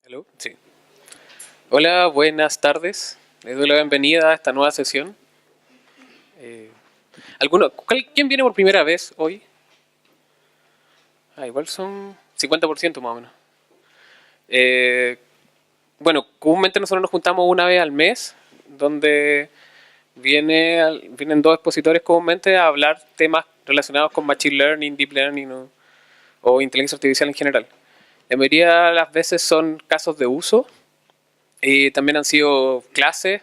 Hello. Sí. Hola, buenas tardes. Les doy la bienvenida a esta nueva sesión. Eh, ¿Quién viene por primera vez hoy? Igual son 50% más o menos. Eh, bueno, comúnmente nosotros nos juntamos una vez al mes, donde vienen dos expositores comúnmente a hablar temas relacionados con Machine Learning, Deep Learning o inteligencia artificial en general. La mayoría de las veces son casos de uso. También han sido clases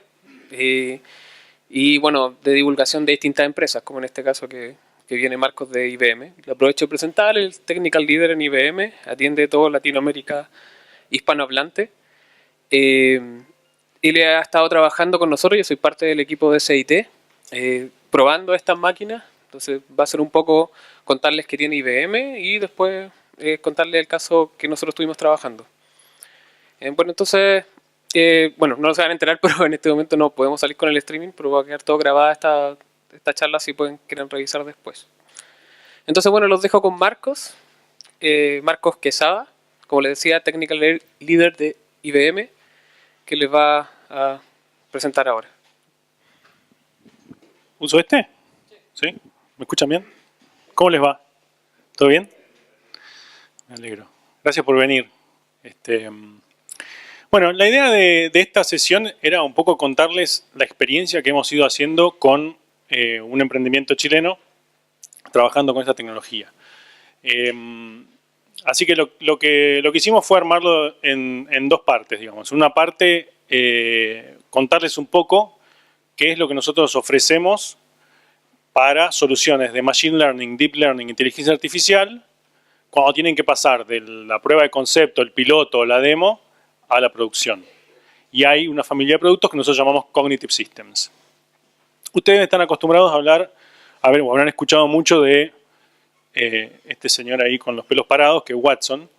y bueno, de divulgación de distintas empresas, como en este caso que viene Marcos de IBM. Le aprovecho de presentar, el Technical Leader en IBM, atiende todo Latinoamérica hispanohablante. Y le ha estado trabajando con nosotros, yo soy parte del equipo de SIT, probando estas máquinas. Entonces va a ser un poco contarles qué tiene IBM y después contarles el caso que nosotros estuvimos trabajando. Bueno, entonces, bueno, no se van a enterar, pero en este momento no podemos salir con el streaming, pero va a quedar todo grabada esta charla si quieren revisar después. Entonces, bueno, los dejo con Marcos, Marcos Quesada, como les decía, Technical Leader de IBM, que les va a presentar ahora. ¿Uso este? ¿Sí? ¿Me escuchan bien? ¿Cómo les va? ¿Todo bien? Me alegro. Gracias por venir. Bueno, la idea de esta sesión era un poco contarles la experiencia que hemos ido haciendo con un emprendimiento chileno trabajando con esta tecnología. Así que lo que hicimos fue armarlo en dos partes, digamos. Una parte, contarles un poco qué es lo que nosotros ofrecemos para soluciones de Machine Learning, Deep Learning, Inteligencia Artificial, cuando tienen que pasar de la prueba de concepto, el piloto o la demo, a la producción. Y hay una familia de productos que nosotros llamamos Cognitive Systems. Ustedes están acostumbrados a hablar, o habrán escuchado mucho de este señor ahí con los pelos parados, que es Watson.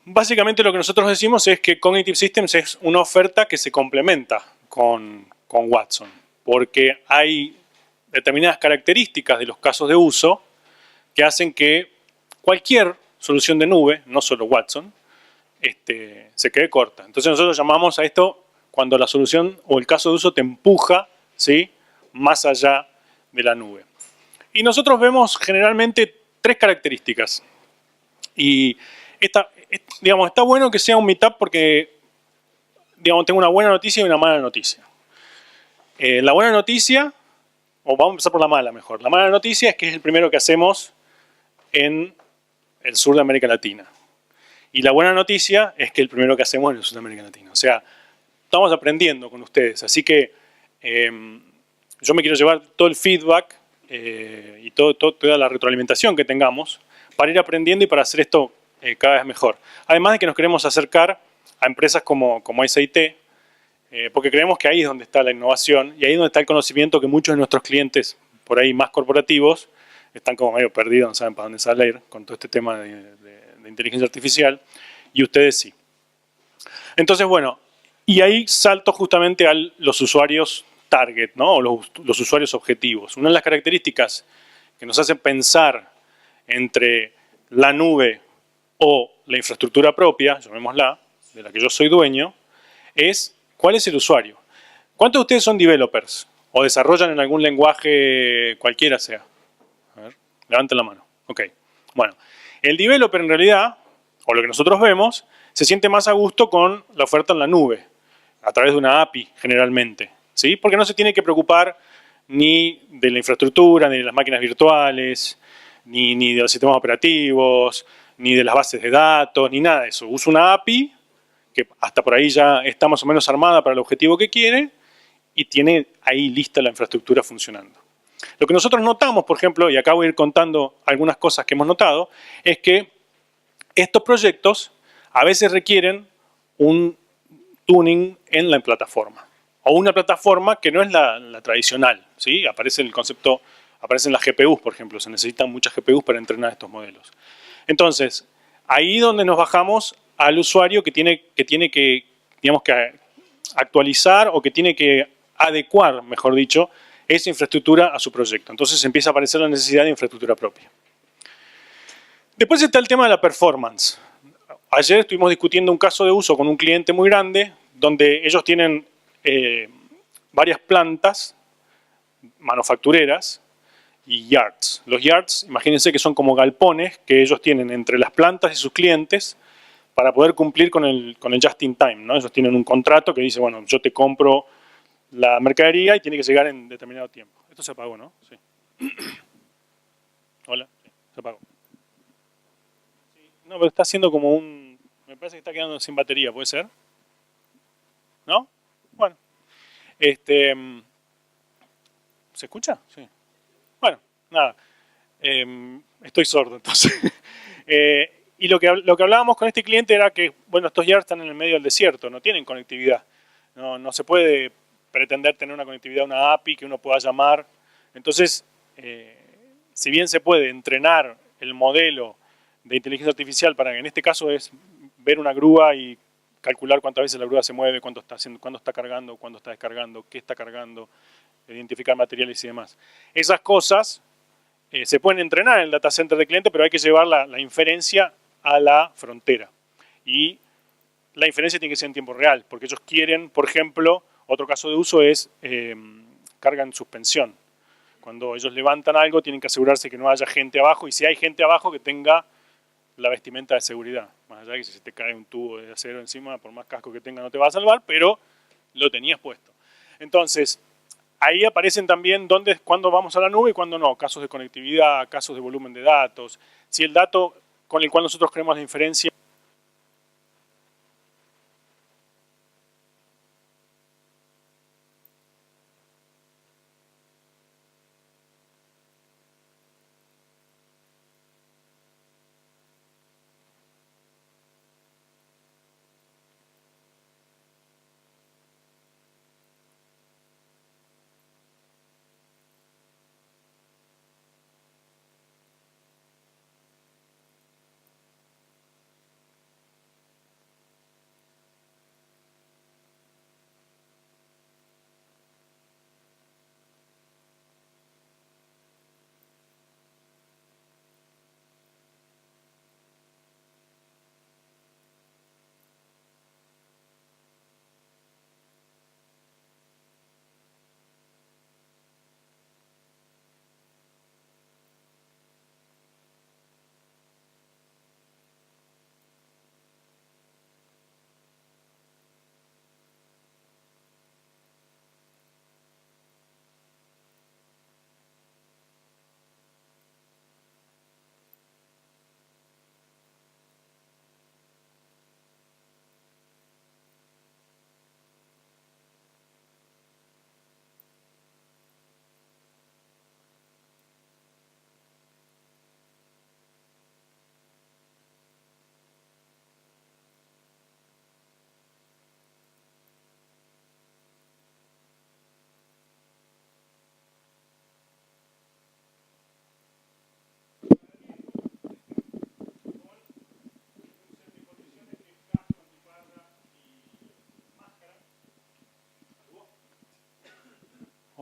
Básicamente lo que nosotros decimos es que Cognitive Systems es una oferta que se complementa con Watson, porque hay determinadas características de los casos de uso que hacen que cualquier solución de nube, no solo Watson, se quede corta. Entonces nosotros llamamos a esto cuando la solución o el caso de uso te empuja, ¿sí?, más allá de la nube. Y nosotros vemos generalmente tres características. Y está bueno que sea un meetup porque tengo una buena noticia y una mala noticia. La buena noticia, o vamos a empezar por la mala mejor. La mala noticia es que es el primero que hacemos en el sur de América Latina. Y la buena noticia es que el primero que hacemos en el sur de América Latina. O sea, estamos aprendiendo con ustedes. Así que yo me quiero llevar todo el feedback y toda la retroalimentación que tengamos para ir aprendiendo y para hacer esto cada vez mejor. Además de que nos queremos acercar a empresas como SIT, porque creemos que ahí es donde está la innovación y ahí es donde está el conocimiento que muchos de nuestros clientes, por ahí más corporativos, están como medio perdidos, no saben para dónde salir con todo este tema de inteligencia artificial, y ustedes sí. Entonces, bueno, y ahí salto justamente a los usuarios target, ¿no? O los usuarios objetivos. Una de las características que nos hacen pensar entre la nube o la infraestructura propia, llamémosla, de la que yo soy dueño, es ¿cuál es el usuario? ¿Cuántos de ustedes son developers? ¿O desarrollan en algún lenguaje cualquiera sea? A ver, levanten la mano. Ok. Bueno, el developer en realidad, o lo que nosotros vemos, se siente más a gusto con la oferta en la nube, a través de una API generalmente, ¿sí? Porque no se tiene que preocupar ni de la infraestructura, ni de las máquinas virtuales, ni de los sistemas operativos, ni de las bases de datos, ni nada de eso. Usa una API que hasta por ahí ya está más o menos armada para el objetivo que quiere y tiene ahí lista la infraestructura funcionando. Lo que nosotros notamos, por ejemplo, y acá voy a ir contando algunas cosas que hemos notado, es que estos proyectos a veces requieren un tuning en la plataforma. O una plataforma que no es la tradicional, ¿sí? Aparece el concepto, aparecen las GPUs, por ejemplo. Se necesitan muchas GPUs para entrenar estos modelos. Entonces, ahí donde nos bajamos al usuario que tiene que actualizar o que tiene que adecuar, mejor dicho, esa infraestructura a su proyecto. Entonces empieza a aparecer la necesidad de infraestructura propia. Después está el tema de la performance. Ayer estuvimos discutiendo un caso de uso con un cliente muy grande, donde ellos tienen varias plantas manufactureras y yards. Los yards, imagínense que son como galpones que ellos tienen entre las plantas y sus clientes para poder cumplir con el just in time, ¿no? Ellos tienen un contrato que dice, bueno, yo te compro la mercadería y tiene que llegar en determinado tiempo. Esto se apagó, ¿no? Sí. Hola, sí, se apagó. Sí. No, pero está haciendo como un... Me parece que está quedando sin batería, ¿puede ser? ¿No? Bueno. ¿Se escucha? Sí. Bueno, nada. Estoy sordo, entonces. Y lo que hablábamos con este cliente era que, bueno, estos yards están en el medio del desierto, no tienen conectividad. No se puede pretender tener una conectividad, una API que uno pueda llamar. Entonces, si bien se puede entrenar el modelo de inteligencia artificial para que en este caso es ver una grúa y calcular cuántas veces la grúa se mueve, cuándo está haciendo, cuándo está cargando, cuándo está descargando, qué está cargando, identificar materiales y demás. Esas cosas se pueden entrenar en el data center del cliente, pero hay que llevar la inferencia a la frontera. Y la inferencia tiene que ser en tiempo real, porque ellos quieren, por ejemplo, otro caso de uso es carga en suspensión. Cuando ellos levantan algo, tienen que asegurarse que no haya gente abajo, y si hay gente abajo, que tenga la vestimenta de seguridad. Más allá de que si se te cae un tubo de acero encima, por más casco que tenga no te va a salvar, pero lo tenías puesto. Entonces, ahí aparecen también cuándo vamos a la nube y cuándo no. Casos de conectividad, casos de volumen de datos. Si el dato con el cual nosotros creemos la inferencia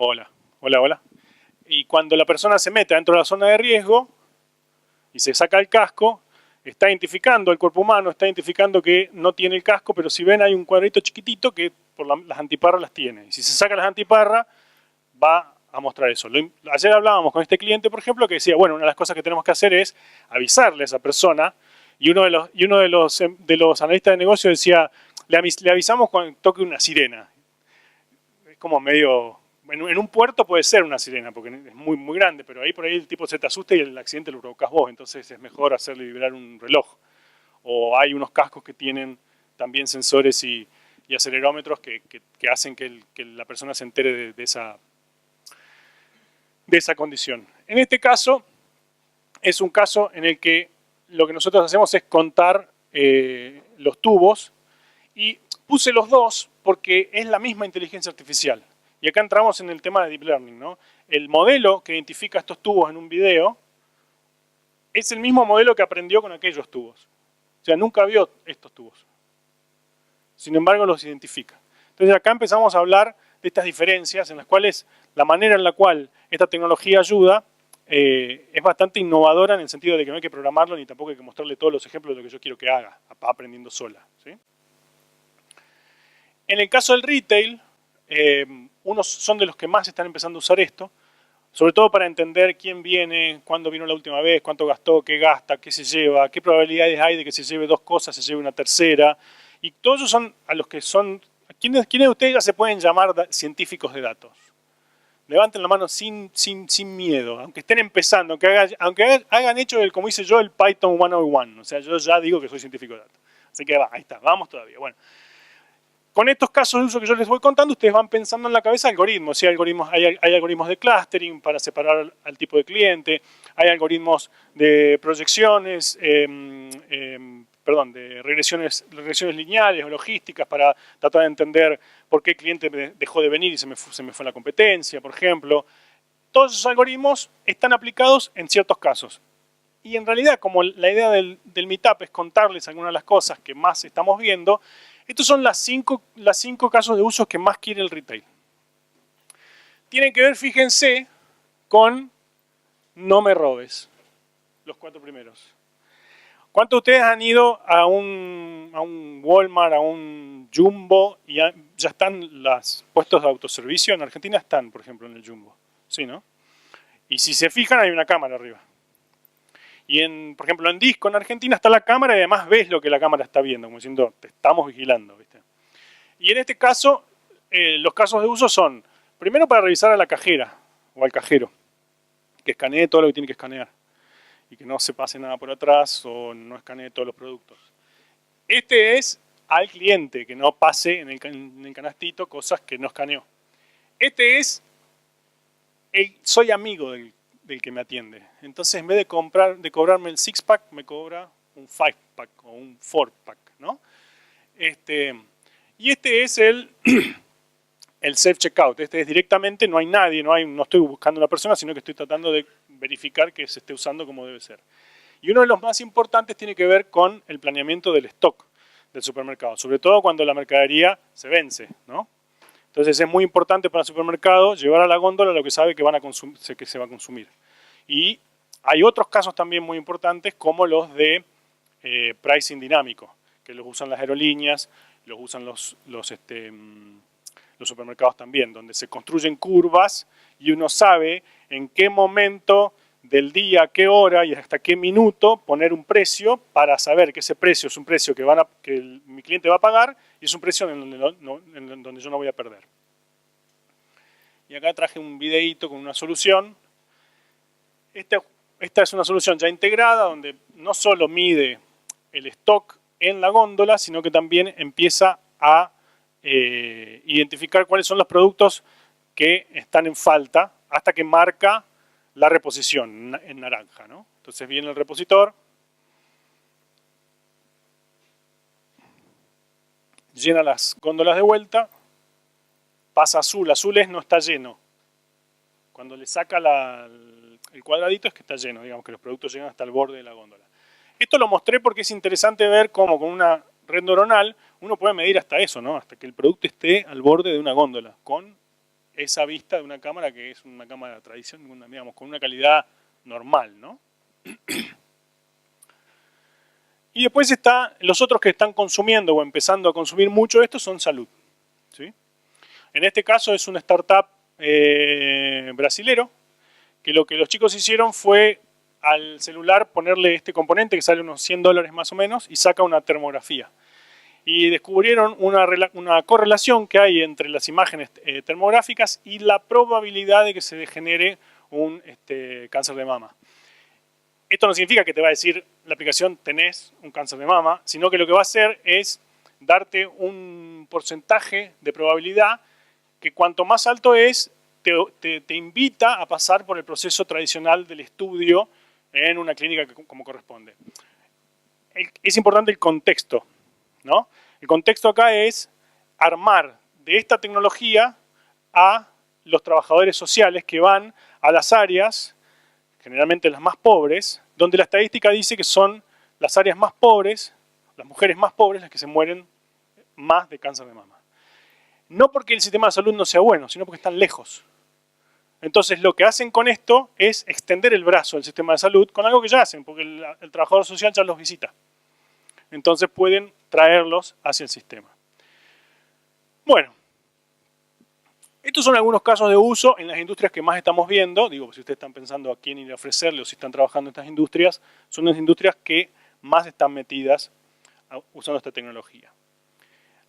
Hola, hola, hola. Y cuando la persona se mete dentro de la zona de riesgo y se saca el casco, está identificando el cuerpo humano, está identificando que no tiene el casco, pero si ven hay un cuadrito chiquitito que por las antiparras las tiene. Y si se saca las antiparras, va a mostrar eso. Ayer hablábamos con este cliente, por ejemplo, que decía, bueno, una de las cosas que tenemos que hacer es avisarle a esa persona, y uno de los analistas de negocio decía, le avisamos cuando toque una sirena. Es como medio... En un puerto puede ser una sirena, porque es muy, muy grande, pero ahí por ahí el tipo se te asusta y el accidente lo provocas vos, entonces es mejor hacerle vibrar un reloj. O hay unos cascos que tienen también sensores y acelerómetros que hacen que la persona se entere de esa condición. En este caso, es un caso en el que lo que nosotros hacemos es contar los tubos, y puse los dos porque es la misma inteligencia artificial. Y acá entramos en el tema de Deep Learning, ¿no? El modelo que identifica estos tubos en un video es el mismo modelo que aprendió con aquellos tubos. O sea, nunca vio estos tubos. Sin embargo, los identifica. Entonces acá empezamos a hablar de estas diferencias en las cuales la manera en la cual esta tecnología ayuda es bastante innovadora en el sentido de que no hay que programarlo ni tampoco hay que mostrarle todos los ejemplos de lo que yo quiero que haga, va aprendiendo sola, ¿sí? En el caso del retail, unos son de los que más están empezando a usar esto, sobre todo para entender quién viene, cuándo vino la última vez, cuánto gastó, qué gasta, qué se lleva, qué probabilidades hay de que se lleve dos cosas, se lleve una tercera. Y todos esos son a los que son... ¿Quiénes de ustedes ya se pueden llamar científicos de datos? Levanten la mano sin miedo, aunque estén empezando, aunque hayan hecho, como hice yo, el Python 101. O sea, yo ya digo que soy científico de datos. Así que ahí está, vamos todavía. Bueno. Con estos casos de uso que yo les voy contando, ustedes van pensando en la cabeza algoritmos. ¿Sí? Hay algoritmos de clustering para separar al tipo de cliente, hay algoritmos de proyecciones, de regresiones lineales o logísticas para tratar de entender por qué el cliente dejó de venir y se me fue la competencia, por ejemplo. Todos esos algoritmos están aplicados en ciertos casos. Y en realidad, como la idea del Meetup es contarles algunas de las cosas que más estamos viendo, estos son las cinco casos de uso que más quiere el retail. Tienen que ver, fíjense, con no me robes. Los 4 primeros. ¿Cuántos de ustedes han ido a un Walmart, a un Jumbo y ya están los puestos de autoservicio? En Argentina están, por ejemplo, en el Jumbo. ¿Sí, no? Y si se fijan, hay una cámara arriba. Y, por ejemplo, en Disco, en Argentina, está la cámara y además ves lo que la cámara está viendo, como diciendo, te estamos vigilando, ¿viste? Y en este caso, los casos de uso son, primero para revisar a la cajera o al cajero, que escanee todo lo que tiene que escanear y que no se pase nada por atrás o no escanee todos los productos. Este es al cliente, que no pase en el canastito cosas que no escaneó. Este es soy amigo del que me atiende. Entonces, en vez de cobrarme el 6-pack, me cobra un 5-pack o un 4-pack, ¿no? Y este es el self-checkout. Este es directamente, no hay nadie, no estoy buscando una persona, sino que estoy tratando de verificar que se esté usando como debe ser. Y uno de los más importantes tiene que ver con el planeamiento del stock del supermercado, sobre todo cuando la mercadería se vence, ¿no? Entonces es muy importante para el supermercado llevar a la góndola lo que sabe que se va a consumir. Y hay otros casos también muy importantes como los de pricing dinámico, que los usan las aerolíneas, los usan los supermercados también, donde se construyen curvas y uno sabe en qué momento del día, a qué hora y hasta qué minuto poner un precio para saber que ese precio es un precio que mi cliente va a pagar y es un precio en donde yo no voy a perder. Y acá traje un videíto con una solución. Esta es una solución ya integrada donde no solo mide el stock en la góndola, sino que también empieza a identificar cuáles son los productos que están en falta hasta que marca la reposición en naranja, ¿no? Entonces viene el repositor, llena las góndolas de vuelta, pasa azul, azul es no está lleno. Cuando le saca el cuadradito es que está lleno, digamos que los productos llegan hasta el borde de la góndola. Esto lo mostré porque es interesante ver cómo con una red neuronal uno puede medir hasta eso, ¿no? Hasta que el producto esté al borde de una góndola, con esa vista de una cámara que es una cámara de tradición, digamos, con una calidad normal, ¿no? Y después están los otros que están consumiendo o empezando a consumir mucho esto son salud, ¿sí? En este caso es una startup brasilero, que lo que los chicos hicieron fue al celular ponerle este componente que sale unos $100 más o menos y saca una termografía. Y descubrieron una correlación que hay entre las imágenes termográficas y la probabilidad de que se genere un cáncer de mama. Esto no significa que te va a decir la aplicación tenés un cáncer de mama, sino que lo que va a hacer es darte un porcentaje de probabilidad que cuanto más alto es, te invita a pasar por el proceso tradicional del estudio en una clínica como corresponde. Es importante el contexto, ¿no? El contexto acá es armar de esta tecnología a los trabajadores sociales que van a las áreas, generalmente las más pobres, donde la estadística dice que son las áreas más pobres, las mujeres más pobres, las que se mueren más de cáncer de mama. No porque el sistema de salud no sea bueno, sino porque están lejos. Entonces lo que hacen con esto es extender el brazo del sistema de salud con algo que ya hacen, porque el trabajador social ya los visita. Entonces pueden traerlos hacia el sistema. Bueno, estos son algunos casos de uso en las industrias que más estamos viendo. Digo, si ustedes están pensando a quién ir a ofrecerle o si están trabajando en estas industrias, son las industrias que más están metidas usando esta tecnología.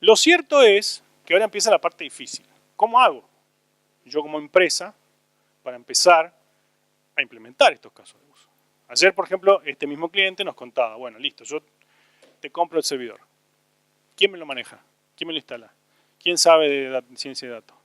Lo cierto es que ahora empieza la parte difícil. ¿Cómo hago yo como empresa para empezar a implementar estos casos de uso? Ayer, por ejemplo, este mismo cliente nos contaba, bueno, listo, yo te compro el servidor. ¿Quién me lo maneja? ¿Quién me lo instala? ¿Quién sabe de ciencia de datos?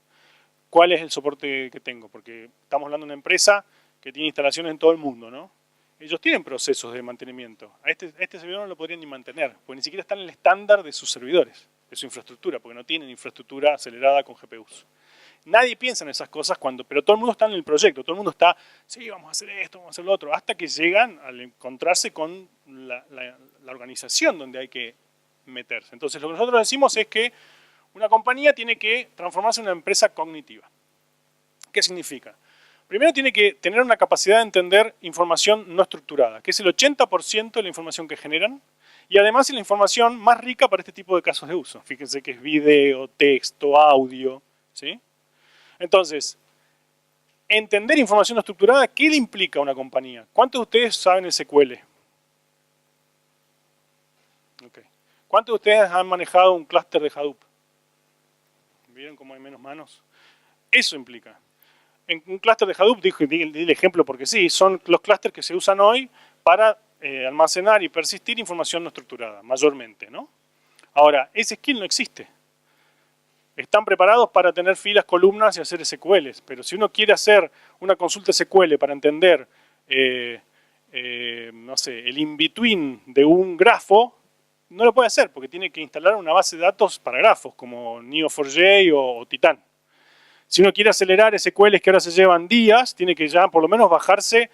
¿Cuál es el soporte que tengo? Porque estamos hablando de una empresa que tiene instalaciones en todo el mundo, ¿no? Ellos tienen procesos de mantenimiento. A este servidor no lo podrían ni mantener, porque ni siquiera está en el estándar de sus servidores, de su infraestructura, porque no tienen infraestructura acelerada con GPUs. Nadie piensa en esas cosas pero todo el mundo está en el proyecto, todo el mundo está, sí, vamos a hacer esto, vamos a hacer lo otro, hasta que llegan al encontrarse con la organización donde hay que meterse. Entonces lo que nosotros decimos es que una compañía tiene que transformarse en una empresa cognitiva. ¿Qué significa? Primero tiene que tener una capacidad de entender información no estructurada, que es el 80% de la información que generan, y además es la información más rica para este tipo de casos de uso. Fíjense que es video, texto, audio, ¿sí? Entonces, entender información no estructurada, ¿qué le implica a una compañía? ¿Cuántos de ustedes saben SQL? Okay. ¿Cuántos de ustedes han manejado un clúster de Hadoop? ¿Vieron cómo hay menos manos? Eso implica. En un clúster de Hadoop, di el ejemplo porque sí, son los clústeres que se usan hoy para almacenar y persistir información no estructurada, mayormente, ¿no? Ahora, ese skill no existe. Están preparados para tener filas, columnas y hacer SQLs, pero si uno quiere hacer una consulta SQL para entender, no sé, el in-between de un grafo, no lo puede hacer porque tiene que instalar una base de datos para grafos como Neo4j o Titan. Si uno quiere acelerar SQLs que ahora se llevan días, tiene que ya por lo menos bajarse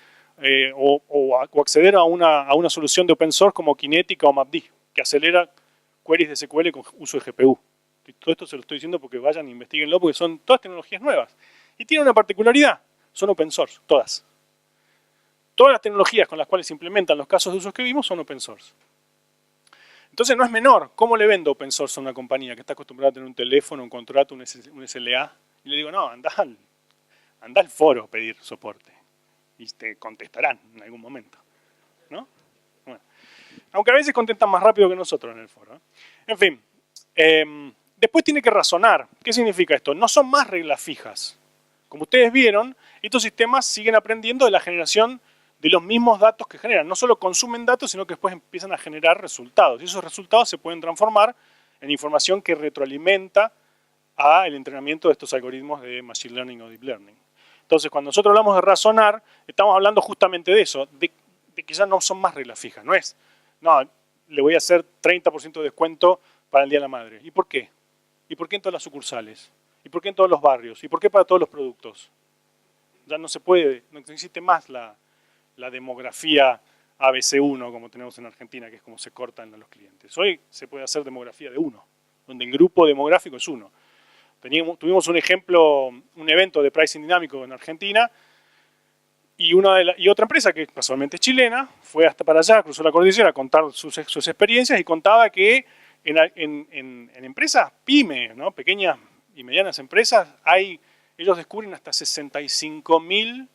o acceder a una solución de open source como Kinetica o MapD, que acelera queries de SQL con uso de GPU. Y todo esto se lo estoy diciendo porque vayan e investiguenlo, porque son todas tecnologías nuevas. Y tienen una particularidad, son open source, todas. Todas las tecnologías con las cuales se implementan los casos de uso que vimos son open source. Entonces no es menor, ¿cómo le vendo open source a una compañía que está acostumbrada a tener un teléfono, un contrato, un SLA? Y le digo, no, anda al foro a pedir soporte. Y te contestarán en algún momento, ¿no? Bueno, aunque a veces contestan más rápido que nosotros en el foro, ¿eh? En fin, después tiene que razonar. ¿Qué significa esto? No son más reglas fijas. Como ustedes vieron, estos sistemas siguen aprendiendo de la generación de los mismos datos que generan. No solo consumen datos, sino que después empiezan a generar resultados. Y esos resultados se pueden transformar en información que retroalimenta al entrenamiento de estos algoritmos de Machine Learning o Deep Learning. Entonces, cuando nosotros hablamos de razonar, estamos hablando justamente de eso, de que ya no son más reglas fijas. No es, no, le voy a hacer 30% de descuento para el Día de la Madre. ¿Y por qué? ¿Y por qué en todas las sucursales? ¿Y por qué en todos los barrios? ¿Y por qué para todos los productos? Ya no se puede, no existe más la demografía ABC1 como tenemos en Argentina, que es como se cortan los clientes. Hoy se puede hacer demografía de 1, donde el grupo demográfico es 1. Tuvimos un ejemplo, un evento de pricing dinámico en Argentina, y otra empresa que casualmente es chilena, fue hasta para allá, cruzó la cordillera a contar sus experiencias y contaba que en empresas pyme, ¿no? Pequeñas y medianas empresas, ellos descubren hasta 65.000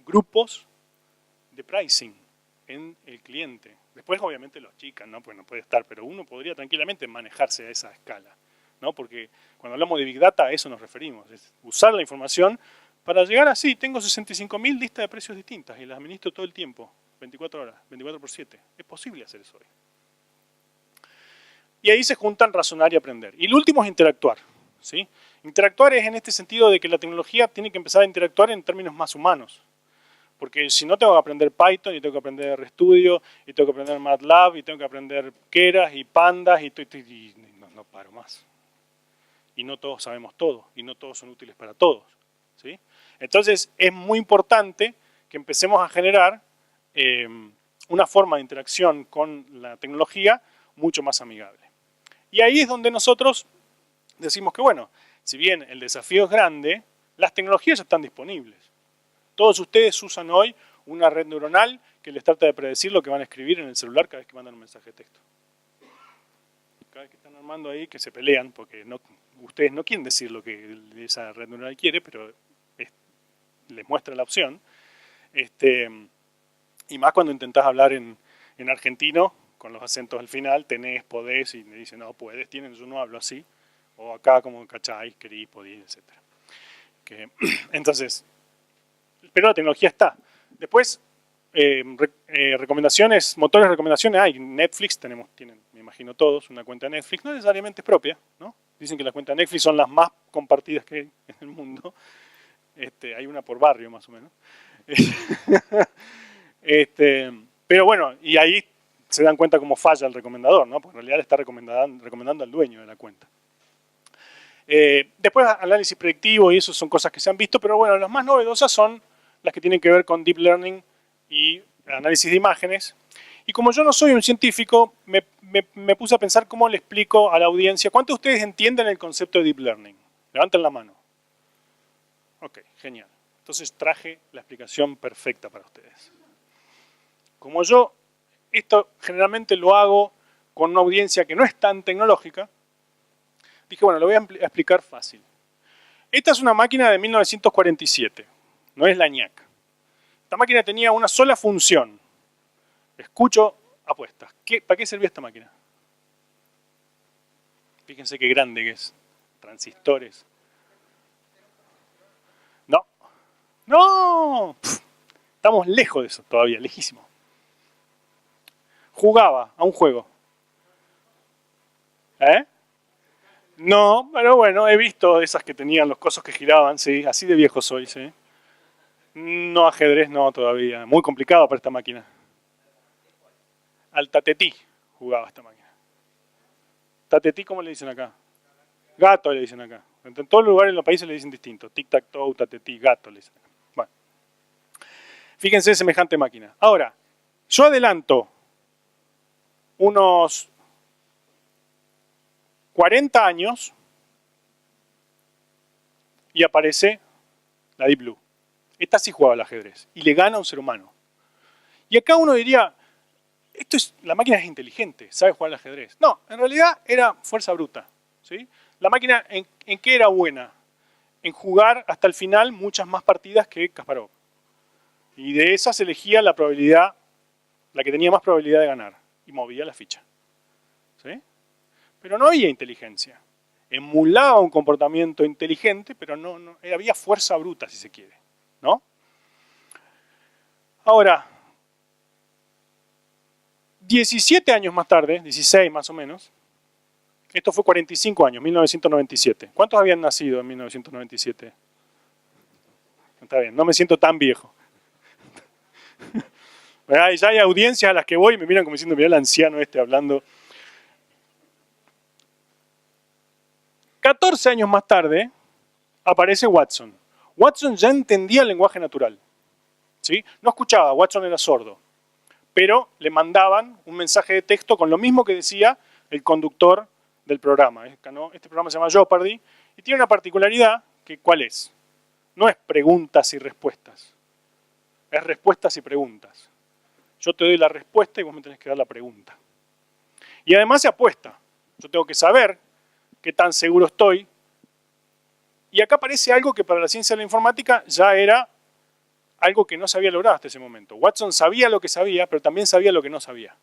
grupos de pricing en el cliente. Después obviamente lo achican, ¿no? Pues no puede estar, pero uno podría tranquilamente manejarse a esa escala, ¿no? Porque cuando hablamos de Big Data a eso nos referimos, es usar la información para llegar así, tengo 65.000 listas de precios distintas y las administro todo el tiempo, 24 horas, 24/7. Es posible hacer eso hoy. Y ahí se juntan razonar y aprender. Y lo último es interactuar, ¿sí? Interactuar es en este sentido de que la tecnología tiene que empezar a interactuar en términos más humanos. Porque si no tengo que aprender Python, y tengo que aprender RStudio, y tengo que aprender MATLAB, y tengo que aprender Keras y Pandas, y no paro más. Y no todos sabemos todo, y no todos son útiles para todos, ¿sí? Entonces es muy importante que empecemos a generar una forma de interacción con la tecnología mucho más amigable. Y ahí es donde nosotros decimos que, bueno, si bien el desafío es grande, Las tecnologías ya están disponibles. Todos ustedes usan hoy una red neuronal que les trata de predecir lo que van a escribir en el celular cada vez que mandan un mensaje de texto. Cada vez que están armando ahí, que se pelean, porque ustedes no quieren decir lo que esa red neuronal quiere, pero les muestra la opción. Y más cuando intentás hablar en argentino, con los acentos al final, tenés, podés, y me dicen, no, puedes, tienen, yo no hablo así. O acá como cacháis, querís, podís, etc. Entonces, pero la tecnología está. Después, recomendaciones, motores de recomendaciones hay. Netflix, tienen, me imagino todos, una cuenta de Netflix. No necesariamente es propia, ¿no? Dicen que las cuentas de Netflix son las más compartidas que hay en el mundo. Hay una por barrio, más o menos. Pero bueno, y ahí se dan cuenta cómo falla el recomendador, ¿no? Porque en realidad le está recomendando al dueño de la cuenta. Después análisis predictivo y eso son cosas que se han visto, pero bueno, las más novedosas son las que tienen que ver con Deep Learning y análisis de imágenes. Y como yo no soy un científico, me puse a pensar cómo le explico a la audiencia. ¿Cuántos de ustedes entienden el concepto de Deep Learning? Levanten la mano. Ok, genial. Entonces traje la explicación perfecta para ustedes. Como yo esto generalmente lo hago con una audiencia que no es tan tecnológica, dije, bueno, lo voy a explicar fácil. Esta es una máquina de 1947, no es la ñac. Esta máquina tenía una sola función. Escucho apuestas. ¿Para qué servía esta máquina? Fíjense qué grande que es. Transistores. No. ¡No! Estamos lejos de eso todavía, lejísimo. Jugaba a un juego. No, pero bueno, he visto esas que tenían los cosos que giraban, sí, así de viejo soy, sí. No, ajedrez no todavía, muy complicado para esta máquina. Al tatetí jugaba esta máquina. ¿Tatetí cómo le dicen acá? Gato le dicen acá. En todos los lugares en los países le dicen distinto. Tic-tac-toe, tatetí, gato le dicen acá. Bueno. Fíjense semejante máquina. Ahora, yo adelanto unos 40 años y aparece la Deep Blue. Esta sí jugaba al ajedrez y le gana a un ser humano. Y acá uno diría, la máquina es inteligente, sabe jugar al ajedrez. No, en realidad era fuerza bruta. ¿Sí? La máquina, ¿en qué era buena? En jugar hasta el final muchas más partidas que Kasparov. Y de esas elegía la probabilidad, la que tenía más probabilidad de ganar. Y movía la ficha. ¿Sí? Pero no había inteligencia. Emulaba un comportamiento inteligente, pero no había fuerza bruta, si se quiere. ¿No? Ahora, 17 años más tarde, 16 más o menos, esto fue 45 años, 1997. ¿Cuántos habían nacido en 1997? Está bien, no me siento tan viejo. Ya hay audiencias a las que voy y me miran como diciendo, mirá el anciano hablando. 14 años más tarde aparece Watson. Watson ya entendía el lenguaje natural. ¿Sí? No escuchaba, Watson era sordo. Pero le mandaban un mensaje de texto con lo mismo que decía el conductor del programa. Este programa se llama Jeopardy y tiene una particularidad, que ¿cuál es? No es preguntas y respuestas. Es respuestas y preguntas. Yo te doy la respuesta y vos me tenés que dar la pregunta. Y además se apuesta. Yo tengo que saber qué tan seguro estoy. Y acá aparece algo que para la ciencia de la informática ya era algo que no se había logrado hasta ese momento. Watson sabía lo que sabía, pero también sabía lo que no sabía.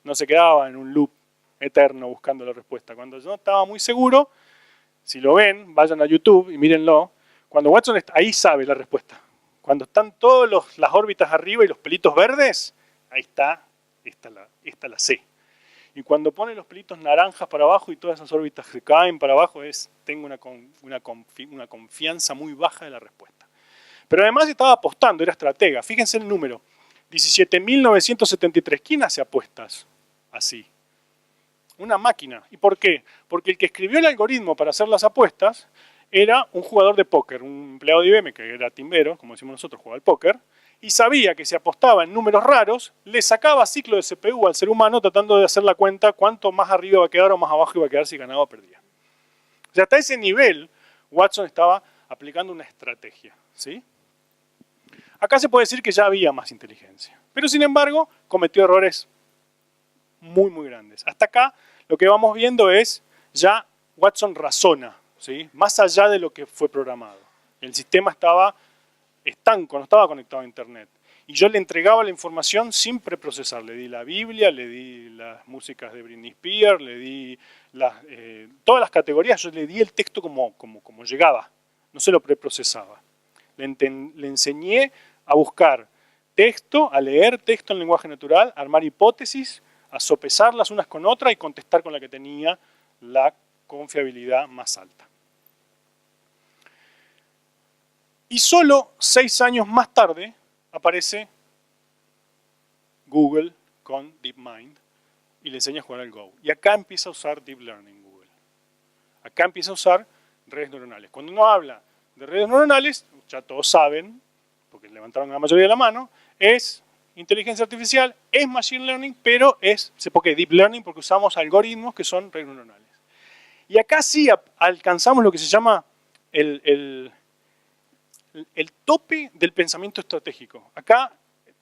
No se quedaba en un loop eterno buscando la respuesta. Cuando yo estaba muy seguro, si lo ven, vayan a YouTube y mírenlo. Cuando Watson está ahí, sabe la respuesta. Cuando están todas las órbitas arriba y los pelitos verdes, ahí está, esta la C. Y cuando pone los pelitos naranjas para abajo y todas esas órbitas se caen para abajo, tengo una confianza muy baja de la respuesta. Pero además estaba apostando, era estratega. Fíjense el número, 17.973. ¿Quién hace apuestas así? Una máquina. ¿Y por qué? Porque el que escribió el algoritmo para hacer las apuestas era un jugador de póker, un empleado de IBM que era timbero, como decimos nosotros, jugaba al póker, y sabía que si apostaba en números raros, le sacaba ciclo de CPU al ser humano tratando de hacer la cuenta cuánto más arriba va a quedar o más abajo iba a quedar si ganaba o perdía. O sea, hasta ese nivel Watson estaba aplicando una estrategia, ¿sí? Acá se puede decir que ya había más inteligencia, pero sin embargo cometió errores muy, muy grandes. Hasta acá lo que vamos viendo es ya Watson razona, ¿sí? Más allá de lo que fue programado. El sistema estaba estanco, no estaba conectado a Internet. Y yo le entregaba la información sin preprocesar. Le di la Biblia, le di las músicas de Britney Spears, le di todas las categorías, yo le di el texto como llegaba. No se lo preprocesaba. Le enseñé a buscar texto, a leer texto en lenguaje natural, a armar hipótesis, a sopesarlas unas con otras y contestar con la que tenía la confiabilidad más alta. Y solo 6 años más tarde aparece Google con DeepMind y le enseña a jugar al Go. Y acá empieza a usar Deep Learning Google. Acá empieza a usar redes neuronales. Cuando uno habla de redes neuronales, ya todos saben, porque levantaron la mayoría de la mano, es inteligencia artificial, es machine learning, pero es, ¿por qué? Deep learning, porque usamos algoritmos que son redes neuronales. Y acá sí alcanzamos lo que se llama el tope del pensamiento estratégico. Acá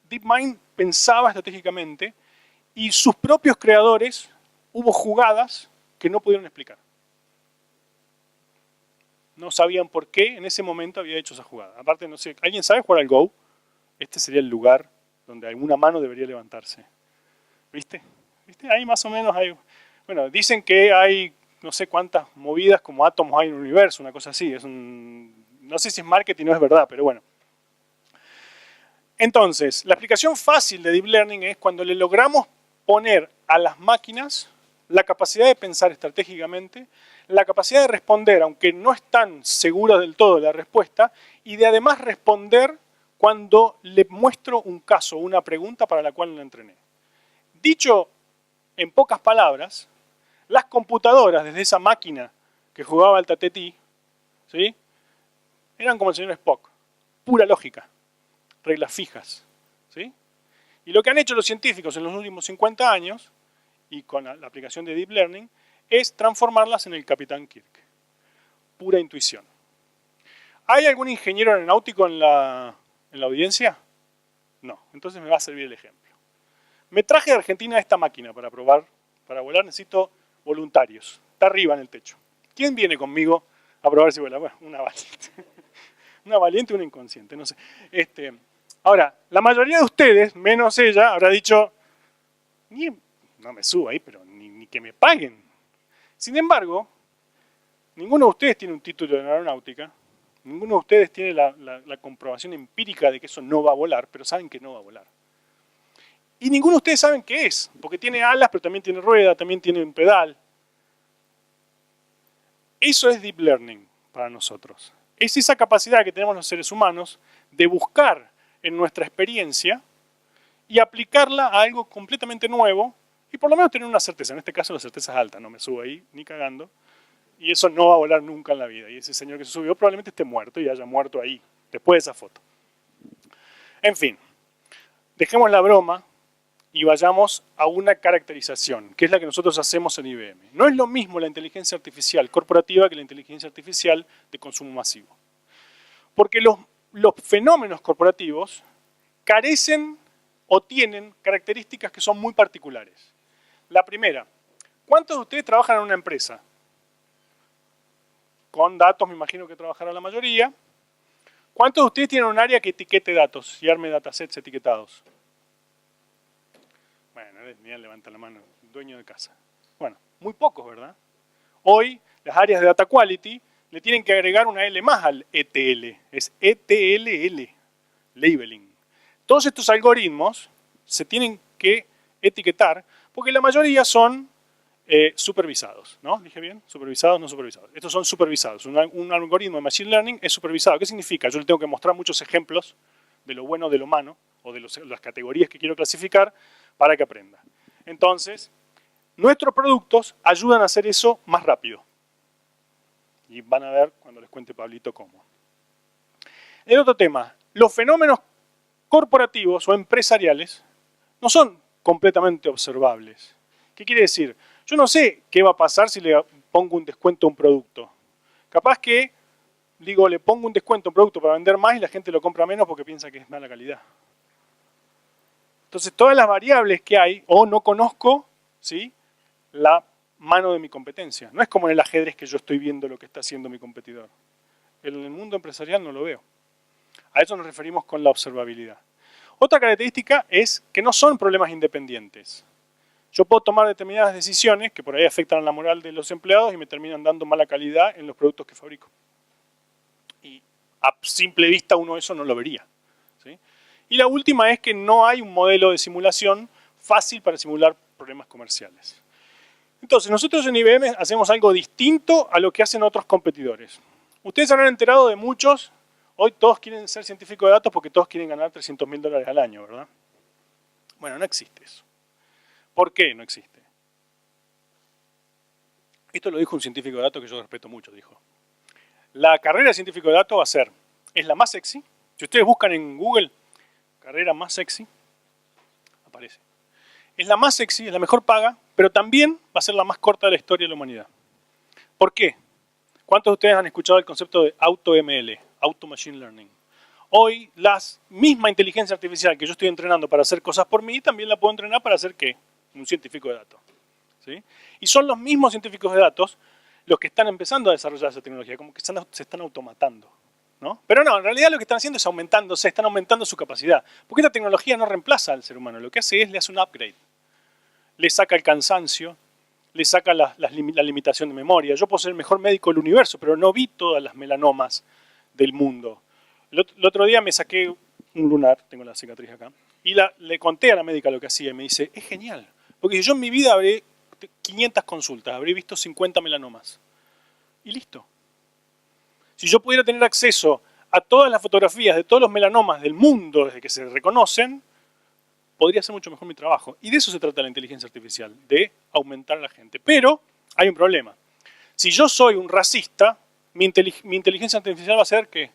DeepMind pensaba estratégicamente y sus propios creadores hubo jugadas que no pudieron explicar. No sabían por qué en ese momento había hecho esa jugada. Aparte, no sé, ¿alguien sabe jugar al Go? Este sería el lugar donde alguna mano debería levantarse. ¿Viste? ¿Viste? Ahí más o menos hay... Bueno, dicen que hay no sé cuántas movidas como átomos hay en el universo, una cosa así. No sé si es marketing o no es verdad, pero bueno. Entonces, la explicación fácil de Deep Learning es cuando le logramos poner a las máquinas la capacidad de pensar estratégicamente, la capacidad de responder, aunque no están seguras del todo de la respuesta, y de además responder cuando le muestro un caso, una pregunta para la cual la entrené. Dicho en pocas palabras, las computadoras desde esa máquina que jugaba al tatetí, ¿sí?, eran como el señor Spock, pura lógica, reglas fijas, ¿sí? Y lo que han hecho los científicos en los últimos 50 años, y con la aplicación de Deep Learning, es transformarlas en el Capitán Kirk. Pura intuición. ¿Hay algún ingeniero aeronáutico en la audiencia? No, entonces me va a servir el ejemplo. Me traje de Argentina esta máquina para probar, para volar necesito voluntarios. Está arriba en el techo. ¿Quién viene conmigo a probar si vuela? Bueno, una valiente. Una valiente o una inconsciente, no sé. Ahora, la mayoría de ustedes, menos ella, habrá dicho, no me subo ahí, pero ni que me paguen. Sin embargo, ninguno de ustedes tiene un título en aeronáutica, ninguno de ustedes tiene la comprobación empírica de que eso no va a volar, pero saben que no va a volar. Y ninguno de ustedes saben qué es, porque tiene alas, pero también tiene rueda, también tiene un pedal. Eso es Deep Learning para nosotros. Es esa capacidad que tenemos los seres humanos de buscar en nuestra experiencia y aplicarla a algo completamente nuevo y por lo menos tener una certeza. En este caso la certeza es alta, no me subo ahí ni cagando. Y eso no va a volar nunca en la vida. Y ese señor que se subió probablemente esté muerto y haya muerto ahí, después de esa foto. En fin, dejemos la broma y vayamos a una caracterización, que es la que nosotros hacemos en IBM. No es lo mismo la inteligencia artificial corporativa que la inteligencia artificial de consumo masivo. Porque los fenómenos corporativos carecen o tienen características que son muy particulares. La primera, ¿cuántos de ustedes trabajan en una empresa? Con datos me imagino que trabajará la mayoría. ¿Cuántos de ustedes tienen un área que etiquete datos y arme datasets etiquetados? Bueno, mira, levanta la mano, dueño de casa. Bueno, muy pocos, ¿verdad? Hoy, las áreas de Data Quality le tienen que agregar una L más al ETL. Es ETLL, Labeling. Todos estos algoritmos se tienen que etiquetar porque la mayoría son supervisados, ¿no? ¿Dije bien? Supervisados, no supervisados. Estos son supervisados. Un algoritmo de Machine Learning es supervisado. ¿Qué significa? Yo le tengo que mostrar muchos ejemplos de lo bueno, de lo malo, o de las categorías que quiero clasificar para que aprenda. Entonces, nuestros productos ayudan a hacer eso más rápido. Y van a ver cuando les cuente Pablito cómo. El otro tema, los fenómenos corporativos o empresariales no son completamente observables. ¿Qué quiere decir? Yo no sé qué va a pasar si le pongo un descuento a un producto. Capaz que digo, le pongo un descuento a un producto para vender más y la gente lo compra menos porque piensa que es mala calidad. Entonces, todas las variables que hay, o no conozco, ¿sí?, la mano de mi competencia. No es como en el ajedrez que yo estoy viendo lo que está haciendo mi competidor. En el mundo empresarial no lo veo. A eso nos referimos con la observabilidad. Otra característica es que no son problemas independientes. Yo puedo tomar determinadas decisiones que por ahí afectan a la moral de los empleados y me terminan dando mala calidad en los productos que fabrico. Y a simple vista uno eso no lo vería, ¿sí? Y la última es que no hay un modelo de simulación fácil para simular problemas comerciales. Entonces, nosotros en IBM hacemos algo distinto a lo que hacen otros competidores. Ustedes habrán enterado de muchos, hoy todos quieren ser científicos de datos porque todos quieren ganar $300.000 al año, ¿verdad? Bueno, no existe eso. ¿Por qué no existe? Esto lo dijo un científico de datos que yo respeto mucho, dijo. La carrera de científico de datos va a ser, es la más sexy. Si ustedes buscan en Google, carrera más sexy, aparece. Es la más sexy, es la mejor paga, pero también va a ser la más corta de la historia de la humanidad. ¿Por qué? ¿Cuántos de ustedes han escuchado el concepto de AutoML, Auto Machine Learning? Hoy, la misma inteligencia artificial que yo estoy entrenando para hacer cosas por mí, también la puedo entrenar para hacer ¿qué? Un científico de datos, ¿sí? Y son los mismos científicos de datos los que están empezando a desarrollar esa tecnología, como que se están automatando, ¿no? Pero no, en realidad lo que están haciendo es están aumentando su capacidad. Porque esta tecnología no reemplaza al ser humano, lo que hace es le hace un upgrade. Le saca el cansancio, le saca la limitación de memoria. Yo puedo ser el mejor médico del universo, pero no vi todas las melanomas del mundo. El otro día me saqué un lunar, tengo la cicatriz acá, y le conté a la médica lo que hacía y me dice, es genial, porque yo en mi vida habré 500 consultas, habré visto 50 melanomas. Y listo. Si yo pudiera tener acceso a todas las fotografías de todos los melanomas del mundo desde que se reconocen, podría hacer mucho mejor mi trabajo. Y de eso se trata la inteligencia artificial, de aumentar a la gente. Pero hay un problema. Si yo soy un racista, mi inteligencia artificial va a ser ¿qué?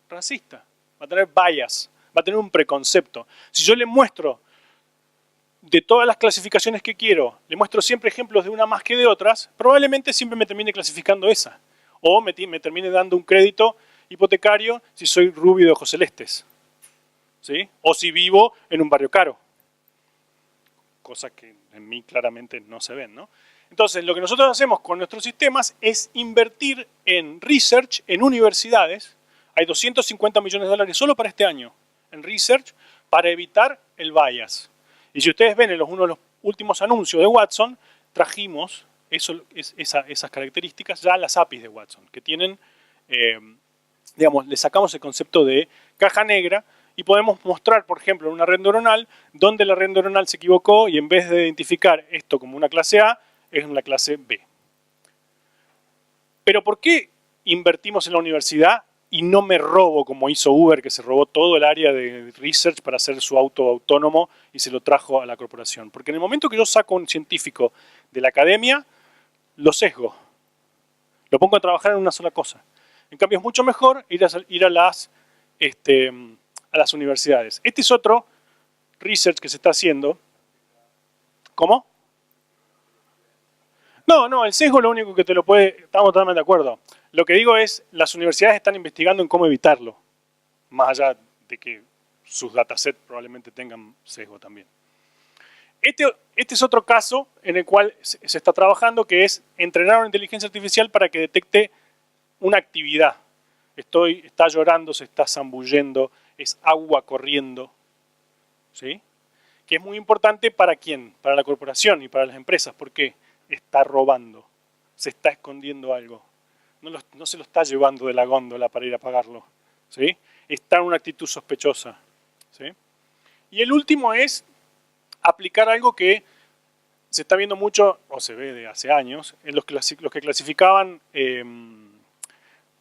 Racista. Va a tener bias, va a tener un preconcepto. Si yo le muestro de todas las clasificaciones que quiero, le muestro siempre ejemplos de una más que de otras, probablemente siempre me termine clasificando esa. O me termine dando un crédito hipotecario si soy rubio de ojos celestes, ¿sí? O si vivo en un barrio caro. Cosas que en mí claramente no se ven, ¿no? Entonces, lo que nosotros hacemos con nuestros sistemas es invertir en research en universidades. Hay $250 millones solo para este año en research para evitar el bias. Y si ustedes ven en uno de los últimos anuncios de Watson, trajimos esas características ya a las APIs de Watson, que tienen, digamos, le sacamos el concepto de caja negra y podemos mostrar, por ejemplo, en una red neuronal, donde la red neuronal se equivocó y en vez de identificar esto como una clase A, es una clase B. Pero ¿por qué invertimos en la universidad y no me robo como hizo Uber, que se robó todo el área de research para hacer su auto autónomo y se lo trajo a la corporación? Porque en el momento que yo saco a un científico de la academia, lo sesgo. Lo pongo a trabajar en una sola cosa. En cambio, es mucho mejor ir a las universidades. Este es otro research que se está haciendo. ¿Cómo? No, el sesgo lo único que te lo puede... Estamos totalmente de acuerdo. Lo que digo es, las universidades están investigando en cómo evitarlo. Más allá de que sus datasets probablemente tengan sesgo también. Este es otro caso en el cual se está trabajando, que es entrenar una inteligencia artificial para que detecte una actividad. Está llorando, se está zambullendo, es agua corriendo, ¿sí? Que es muy importante para quién, para la corporación y para las empresas, porque está robando, se está escondiendo algo, no se lo está llevando de la góndola para ir a pagarlo, ¿sí? Está en una actitud sospechosa, ¿sí? Y el último es aplicar algo que se está viendo mucho, o se ve de hace años, en los que clasificaban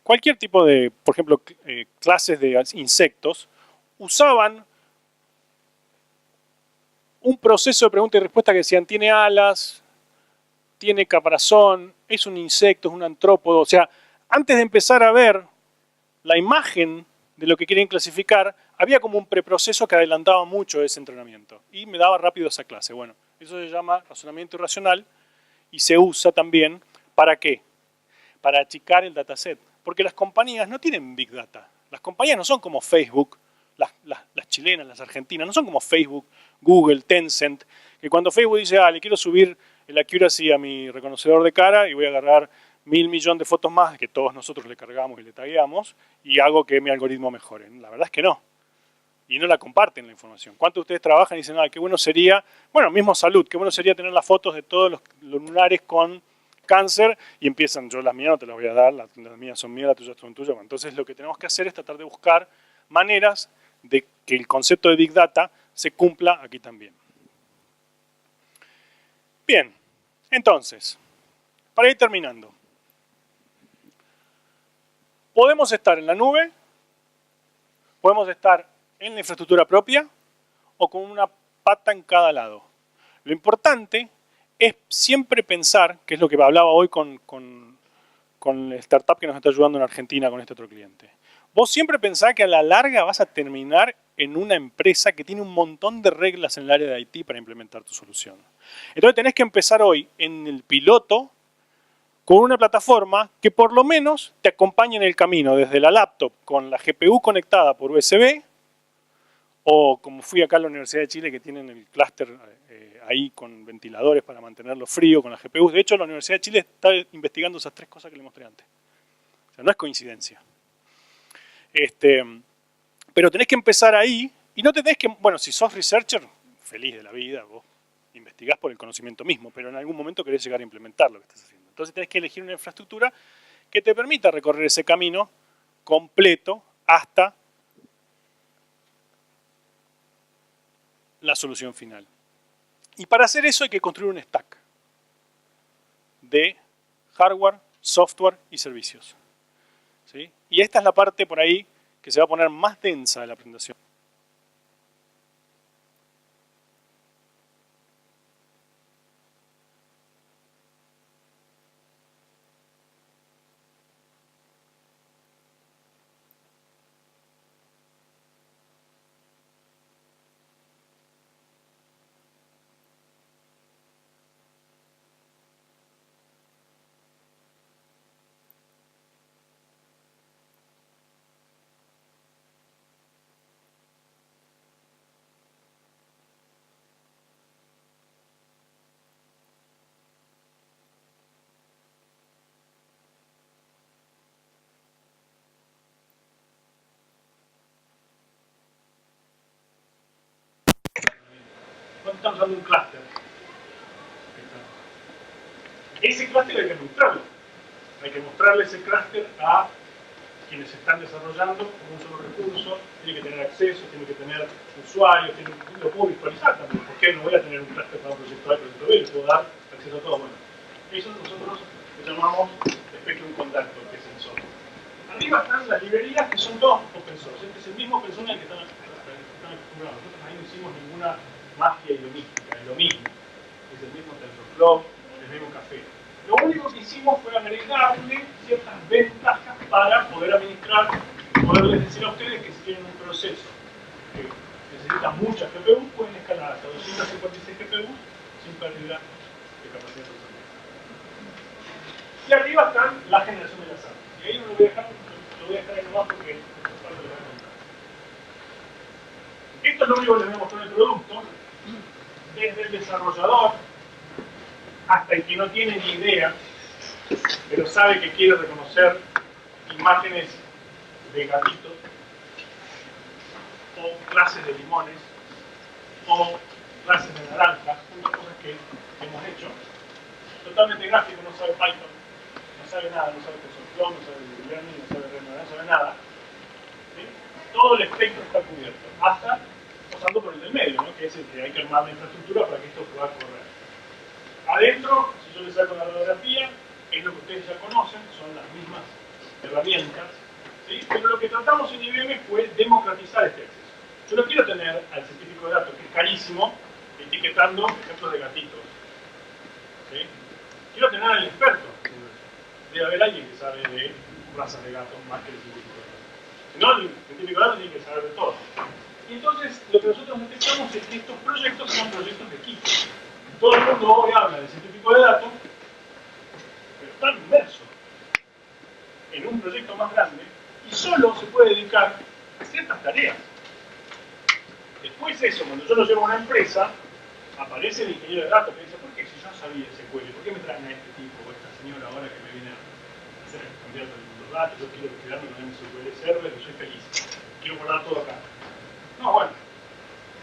cualquier tipo de, por ejemplo, clases de insectos, usaban un proceso de pregunta y respuesta que decían, tiene alas, tiene caparazón, es un insecto, es un artrópodo. O sea, antes de empezar a ver la imagen de lo que quieren clasificar, había como un preproceso que adelantaba mucho ese entrenamiento y me daba rápido esa clase. Bueno, eso se llama razonamiento irracional y se usa también, ¿para qué? Para achicar el dataset. Porque las compañías no tienen Big Data. Las compañías no son como Facebook, las chilenas, las argentinas, no son como Facebook, Google, Tencent, que cuando Facebook dice, le quiero subir el accuracy a mi reconocedor de cara y voy a agarrar 1.000 millones de fotos más que todos nosotros le cargamos y le tagueamos y hago que mi algoritmo mejore. La verdad es que no. Y no la comparten la información. ¿Cuántos de ustedes trabajan y dicen, qué bueno sería, bueno, mismo salud, qué bueno sería tener las fotos de todos los lunares con cáncer y empiezan, yo las mías no te las voy a dar, las mías son mías, las tuyas son tuyas. Entonces lo que tenemos que hacer es tratar de buscar maneras de que el concepto de Big Data se cumpla aquí también. Bien, entonces, para ir terminando. Podemos estar en la nube, podemos estar en la infraestructura propia o con una pata en cada lado. Lo importante es siempre pensar, que es lo que hablaba hoy con el startup que nos está ayudando en Argentina con este otro cliente. Vos siempre pensás que a la larga vas a terminar en una empresa que tiene un montón de reglas en el área de IT para implementar tu solución. Entonces tenés que empezar hoy en el piloto con una plataforma que por lo menos te acompañe en el camino, desde la laptop con la GPU conectada por USB, o como fui acá a la Universidad de Chile que tienen el clúster ahí con ventiladores para mantenerlo frío con la GPU. De hecho, la Universidad de Chile está investigando esas 3 cosas que les mostré antes. O sea, no es coincidencia. Pero tenés que empezar ahí y no tenés que, bueno, si sos researcher, feliz de la vida, vos investigás por el conocimiento mismo, pero en algún momento querés llegar a implementar lo que estás haciendo. Entonces tenés que elegir una infraestructura que te permita recorrer ese camino completo hasta la solución final. Y para hacer eso hay que construir un stack de hardware, software y servicios. ¿Sí? Y esta es la parte por ahí que se va a poner más densa de la presentación. Estamos usando un clúster. Ese clúster hay que mostrarlo. Hay que mostrarle ese clúster a quienes están desarrollando con un solo recurso. Tiene que tener acceso, tiene que tener usuarios, lo puedo virtualizar también. ¿Por qué no voy a tener un clúster para un proyecto A y proyecto B? Le puedo dar acceso a todo. Bueno, eso nosotros lo llamamos Spectrum Conductor, que es el software. Arriba están las librerías que son todas open source. Este es el mismo open source al que están acostumbrados. Nosotros ahí no hicimos ninguna magia ilomística, es lo mismo. Es el mismo TensorFlow, el mismo café. Lo único que hicimos fue agregarle ciertas ventajas para poder administrar, poderles decir a ustedes que si tienen un proceso que necesita muchas GPU, pueden escalar hasta 256 GPU sin pérdida de capacidad de procesamiento. Y arriba están la generación de las armas. Y ahí no lo voy a dejar, ahí nomás porque después lo voy a contar. Esto es lo único que les voy a mostrar en el producto. Desde el desarrollador hasta el que no tiene ni idea, pero sabe que quiere reconocer imágenes de gatitos, o clases de limones, o clases de naranjas, son cosas que hemos hecho. Totalmente gráfico, no sabe Python, no sabe nada, no sabe TensorFlow, no sabe Learning, no sabe ReNN, no sabe nada. ¿Sí? Todo el espectro está cubierto, hasta pasando por el del medio, ¿no? Que es el que hay que armar la infraestructura para que esto pueda correr. Adentro, si yo le saco la radiografía, es lo que ustedes ya conocen, son las mismas herramientas, ¿sí? Pero lo que tratamos en IBM fue democratizar este acceso. Yo no quiero tener al científico de datos, que es carísimo, etiquetando ejemplos de gatitos. ¿Sí? Quiero tener al experto. Debe haber alguien que sabe de razas de gatos más que el científico de datos. Si no, el científico de datos tiene que saber de todo. Y entonces, lo que nosotros detectamos es que estos proyectos son proyectos de equipo. Todo el mundo hoy habla de científico de datos, pero están inmersos. en un proyecto más grande y solo se puede dedicar a ciertas tareas. Después eso, cuando yo lo llevo a una empresa, aparece el ingeniero de datos que dice, ¿por qué si yo no sabía SQL? ¿Por qué me traen a este tipo o a esta señora ahora que me viene a hacer cambiar los datos? Yo quiero quedarme con el SQL Server y soy feliz. Quiero guardar todo acá. No, bueno,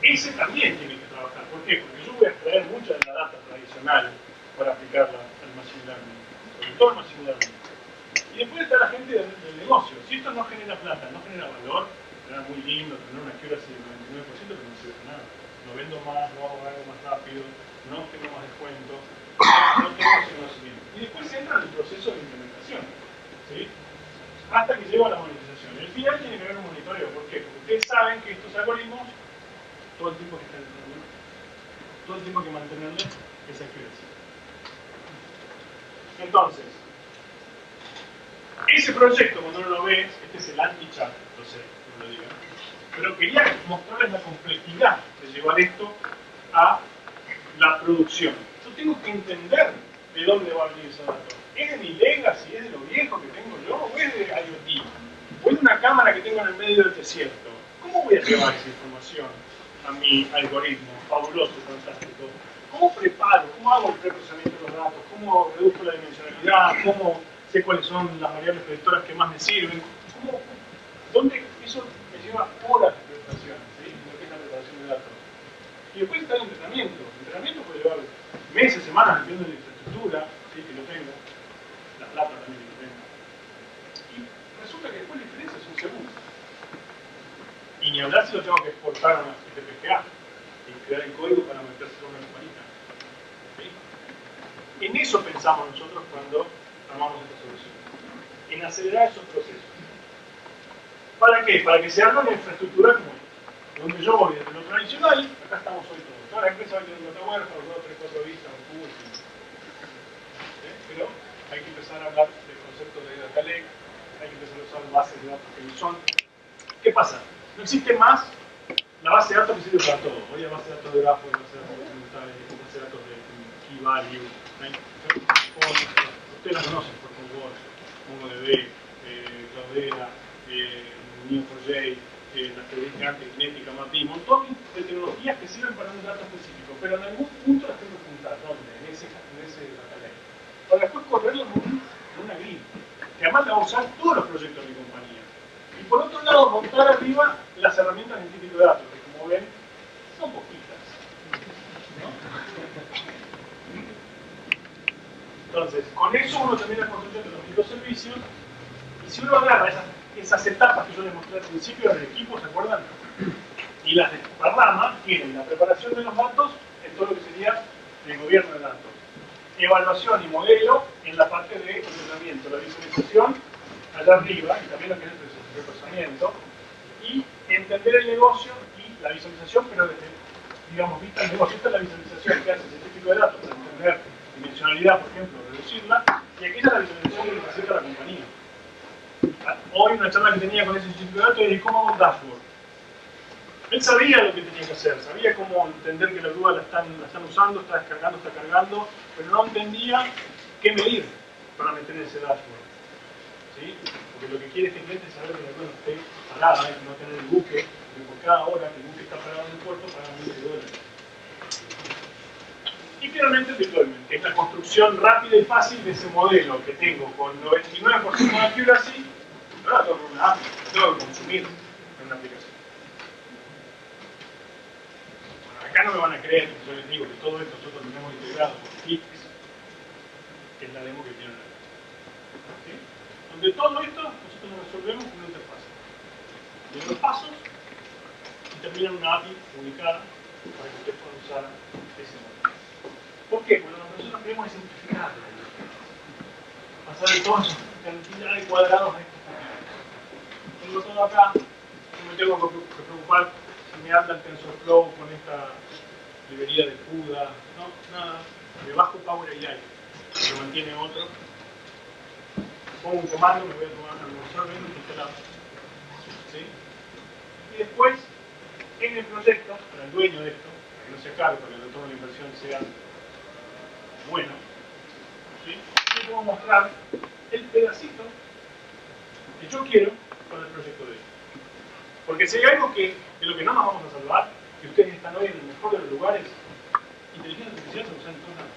ese también tiene que trabajar. ¿Por qué? Porque yo voy a extraer mucha de la data tradicional para aplicarla al machine learning, sobre todo al machine learning. Y después está la gente del negocio. Si esto no genera plata, no genera valor, será muy lindo tener una accuracy del 99%, pero no sirve de nada. No vendo más, no hago algo más rápido, no tengo más descuento, no tengo ese conocimiento. Y después entra en el proceso de implementación, ¿sí? Hasta que llego a la monetización. Y al final tiene que haber un monitoreo. ¿Por qué? Porque ustedes saben que estos algoritmos todo el tiempo que están entrenando, todo el tiempo hay que mantenerle esa accuracy. Entonces, ese proyecto, cuando uno lo ve, este es el anti-chat, lo sé, no lo digan, pero quería mostrarles la complejidad de llevar esto a la producción. Yo tengo que entender de dónde va a venir ese dato. ¿Es de mi legacy? ¿Es de lo viejo que tengo yo? ¿O es de IoT? ¿O es de una cámara que tengo en el medio del desierto? ¿Cómo voy a llevar esa información a mi algoritmo fabuloso, fantástico? ¿Cómo preparo? ¿Cómo hago el preprocesamiento de los datos? ¿Cómo reduzco la dimensionalidad? ¿Cómo sé cuáles son las variables predictoras que más me sirven? ¿Dónde? Eso me lleva horas de preparación, ¿sí? Lo que es la preparación de datos. Y después está el entrenamiento. El entrenamiento puede llevar meses, semanas, dependiendo de la infraestructura, ¿sí? Que lo tenga, la plata también que lo tenga. Y resulta que después la diferencia es un segundo. Y ni hablar si lo tengo que exportar a una FPGA y crear el código para metérselo a una compañía. ¿Sí? En eso pensamos nosotros cuando armamos esta solución. En acelerar esos procesos. ¿Para qué? Para que se haga una infraestructura como esta. Donde yo voy desde lo tradicional, acá estamos hoy todos. Toda la empresa va a tener un data warehouse, 2, 3, 4 vistas, un cubo, pero hay que empezar a hablar del concepto de data lake, hay que empezar a usar bases de datos que no son. ¿Qué pasa? No existe más la base de datos que sirve para todo. Hoy hay base de datos de grafos, base de datos de documentales, base de datos de key value. Ustedes la conocen, por favor, MongoDB, Cloudera, Neo4j, las teorías de arte, Kinetica, MAPI, un montón de tecnologías que sirven para un dato específico, pero en algún punto las tengo que juntar. ¿Dónde? En ese data lake. Para después correrlo en una grid, que además la va a usar todos los proyectos de mi compañía. Y por otro lado, montar arriba las herramientas del típico de datos, que como ven, son poquitas. ¿No? Entonces, con eso uno termina construyendo los microservicios, y si uno agarra esas etapas que yo les mostré al principio del equipo, ¿se acuerdan? Y las desparrama, tienen la preparación de los datos en todo lo que sería el gobierno de datos, evaluación y modelo en la parte de entrenamiento, la visualización allá arriba, y también lo que es el procesamiento, y entender el negocio y la visualización, pero desde, digamos, vista el negocio. Esta es la visualización que hace el científico de datos para entender dimensionalidad, por ejemplo, reducirla, y aquí está la visualización que necesita la compañía. Hoy una charla que tenía con ese científico de datos es cómo hago un dashboard. Él sabía lo que tenía que hacer, sabía cómo entender que la grúa la están usando, está descargando, está cargando, pero no entendía qué medir para meter en ese dashboard. ¿Sí? Porque lo que quiere este cliente es saber que la grúa esté parada, que no tener el buque, porque por cada hora que el buque está parado en el puerto pagan $1.000. Y finalmente el deployment, que es la construcción rápida y fácil de ese modelo que tengo con 99% de accuracy, no la tengo en una app, tengo que consumir en una aplicación. Bueno, acá no me van a creer, yo les digo que todo esto nosotros lo tenemos integrado con Fix, que es la demo que tienen acá. ¿Sí? Donde todo esto nosotros lo resolvemos con una interfaz. De los pasos y termina en una API publicada para que ustedes puedan usar ese modelo. ¿Por qué? Porque lo que nosotros queremos es simplificar la vida. Pasar de toda esa cantidad de cuadrados a estos puntos. Tengo todo acá, no me tengo que preocupar si me anda el TensorFlow con esta librería de CUDA, no, nada. Me bajo Power AI, que mantiene otro. Pongo un comando, me voy a tomar un observing y instalar. ¿Sí? Y después, en el proyecto, para el dueño de esto, para que no se acabe, para que el retorno de la inversión sea bueno, ¿sí? Yo puedo mostrar el pedacito que yo quiero con el proyecto de ellos. Porque si hay algo de lo que no nos vamos a salvar, que ustedes están hoy en el mejor de los lugares, inteligencia artificial se usa en todos lados,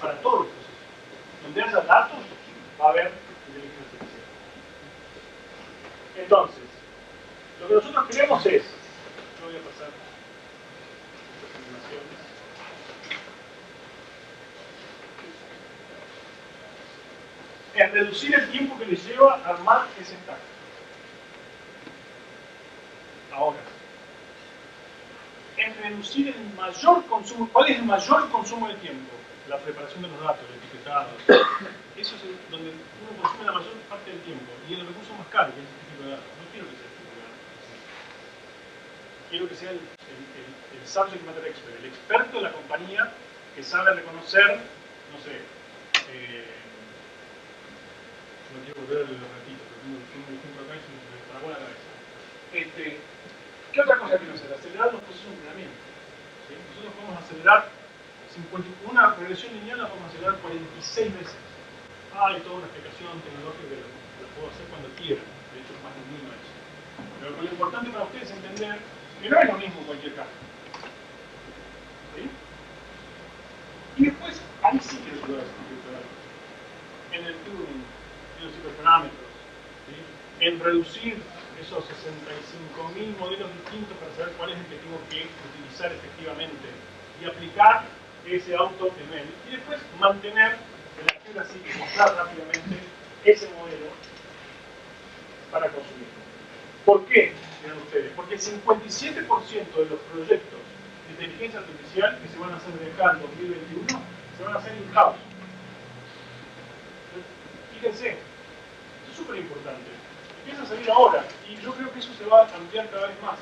para todos los procesos. Donde haya datos, va a haber inteligencia artificial. Entonces, lo que nosotros queremos es, yo voy a pasar estas animaciones, es reducir el tiempo que les lleva a armar ese stack. Ahora, es reducir el mayor consumo. ¿Cuál es el mayor consumo de tiempo? La preparación de los datos, el etiquetado. Eso es donde uno consume la mayor parte del tiempo. Y el recurso más caro, que es el tipo de datos. No quiero que sea el tipo de datos. Quiero que sea el subject matter expert, el experto de la compañía que sabe reconocer, no sé, no quiero volver a los ratitos, pero tengo un ejemplo acá y se me trabó la cabeza. ¿Qué otra cosa quiero hacer? Acelerar los procesos de entrenamiento. ¿Sí? Nosotros podemos acelerar una regresión lineal, la podemos acelerar 46 veces. Hay toda una explicación tecnológica que la puedo hacer cuando quiera. De hecho, es más de un mínimo eso. Pero lo importante para ustedes es entender que no es lo mismo en cualquier caso. ¿Sí? Y después, ahí sí quiero ayudar a simplificar. En el tuning, en los hiperparámetros, ¿sí? En reducir esos 65.000 modelos distintos para saber cuál es el que tengo que utilizar efectivamente y aplicar ese AutoML y después mantener el accuracy y mostrar rápidamente ese modelo para consumir. ¿Por qué? Miren ustedes, porque el 57% de los proyectos de inteligencia artificial que se van a hacer de acá en 2021 se van a hacer in-house. Fíjense, eso es súper importante. Empieza a salir ahora y yo creo que eso se va a ampliar cada vez más.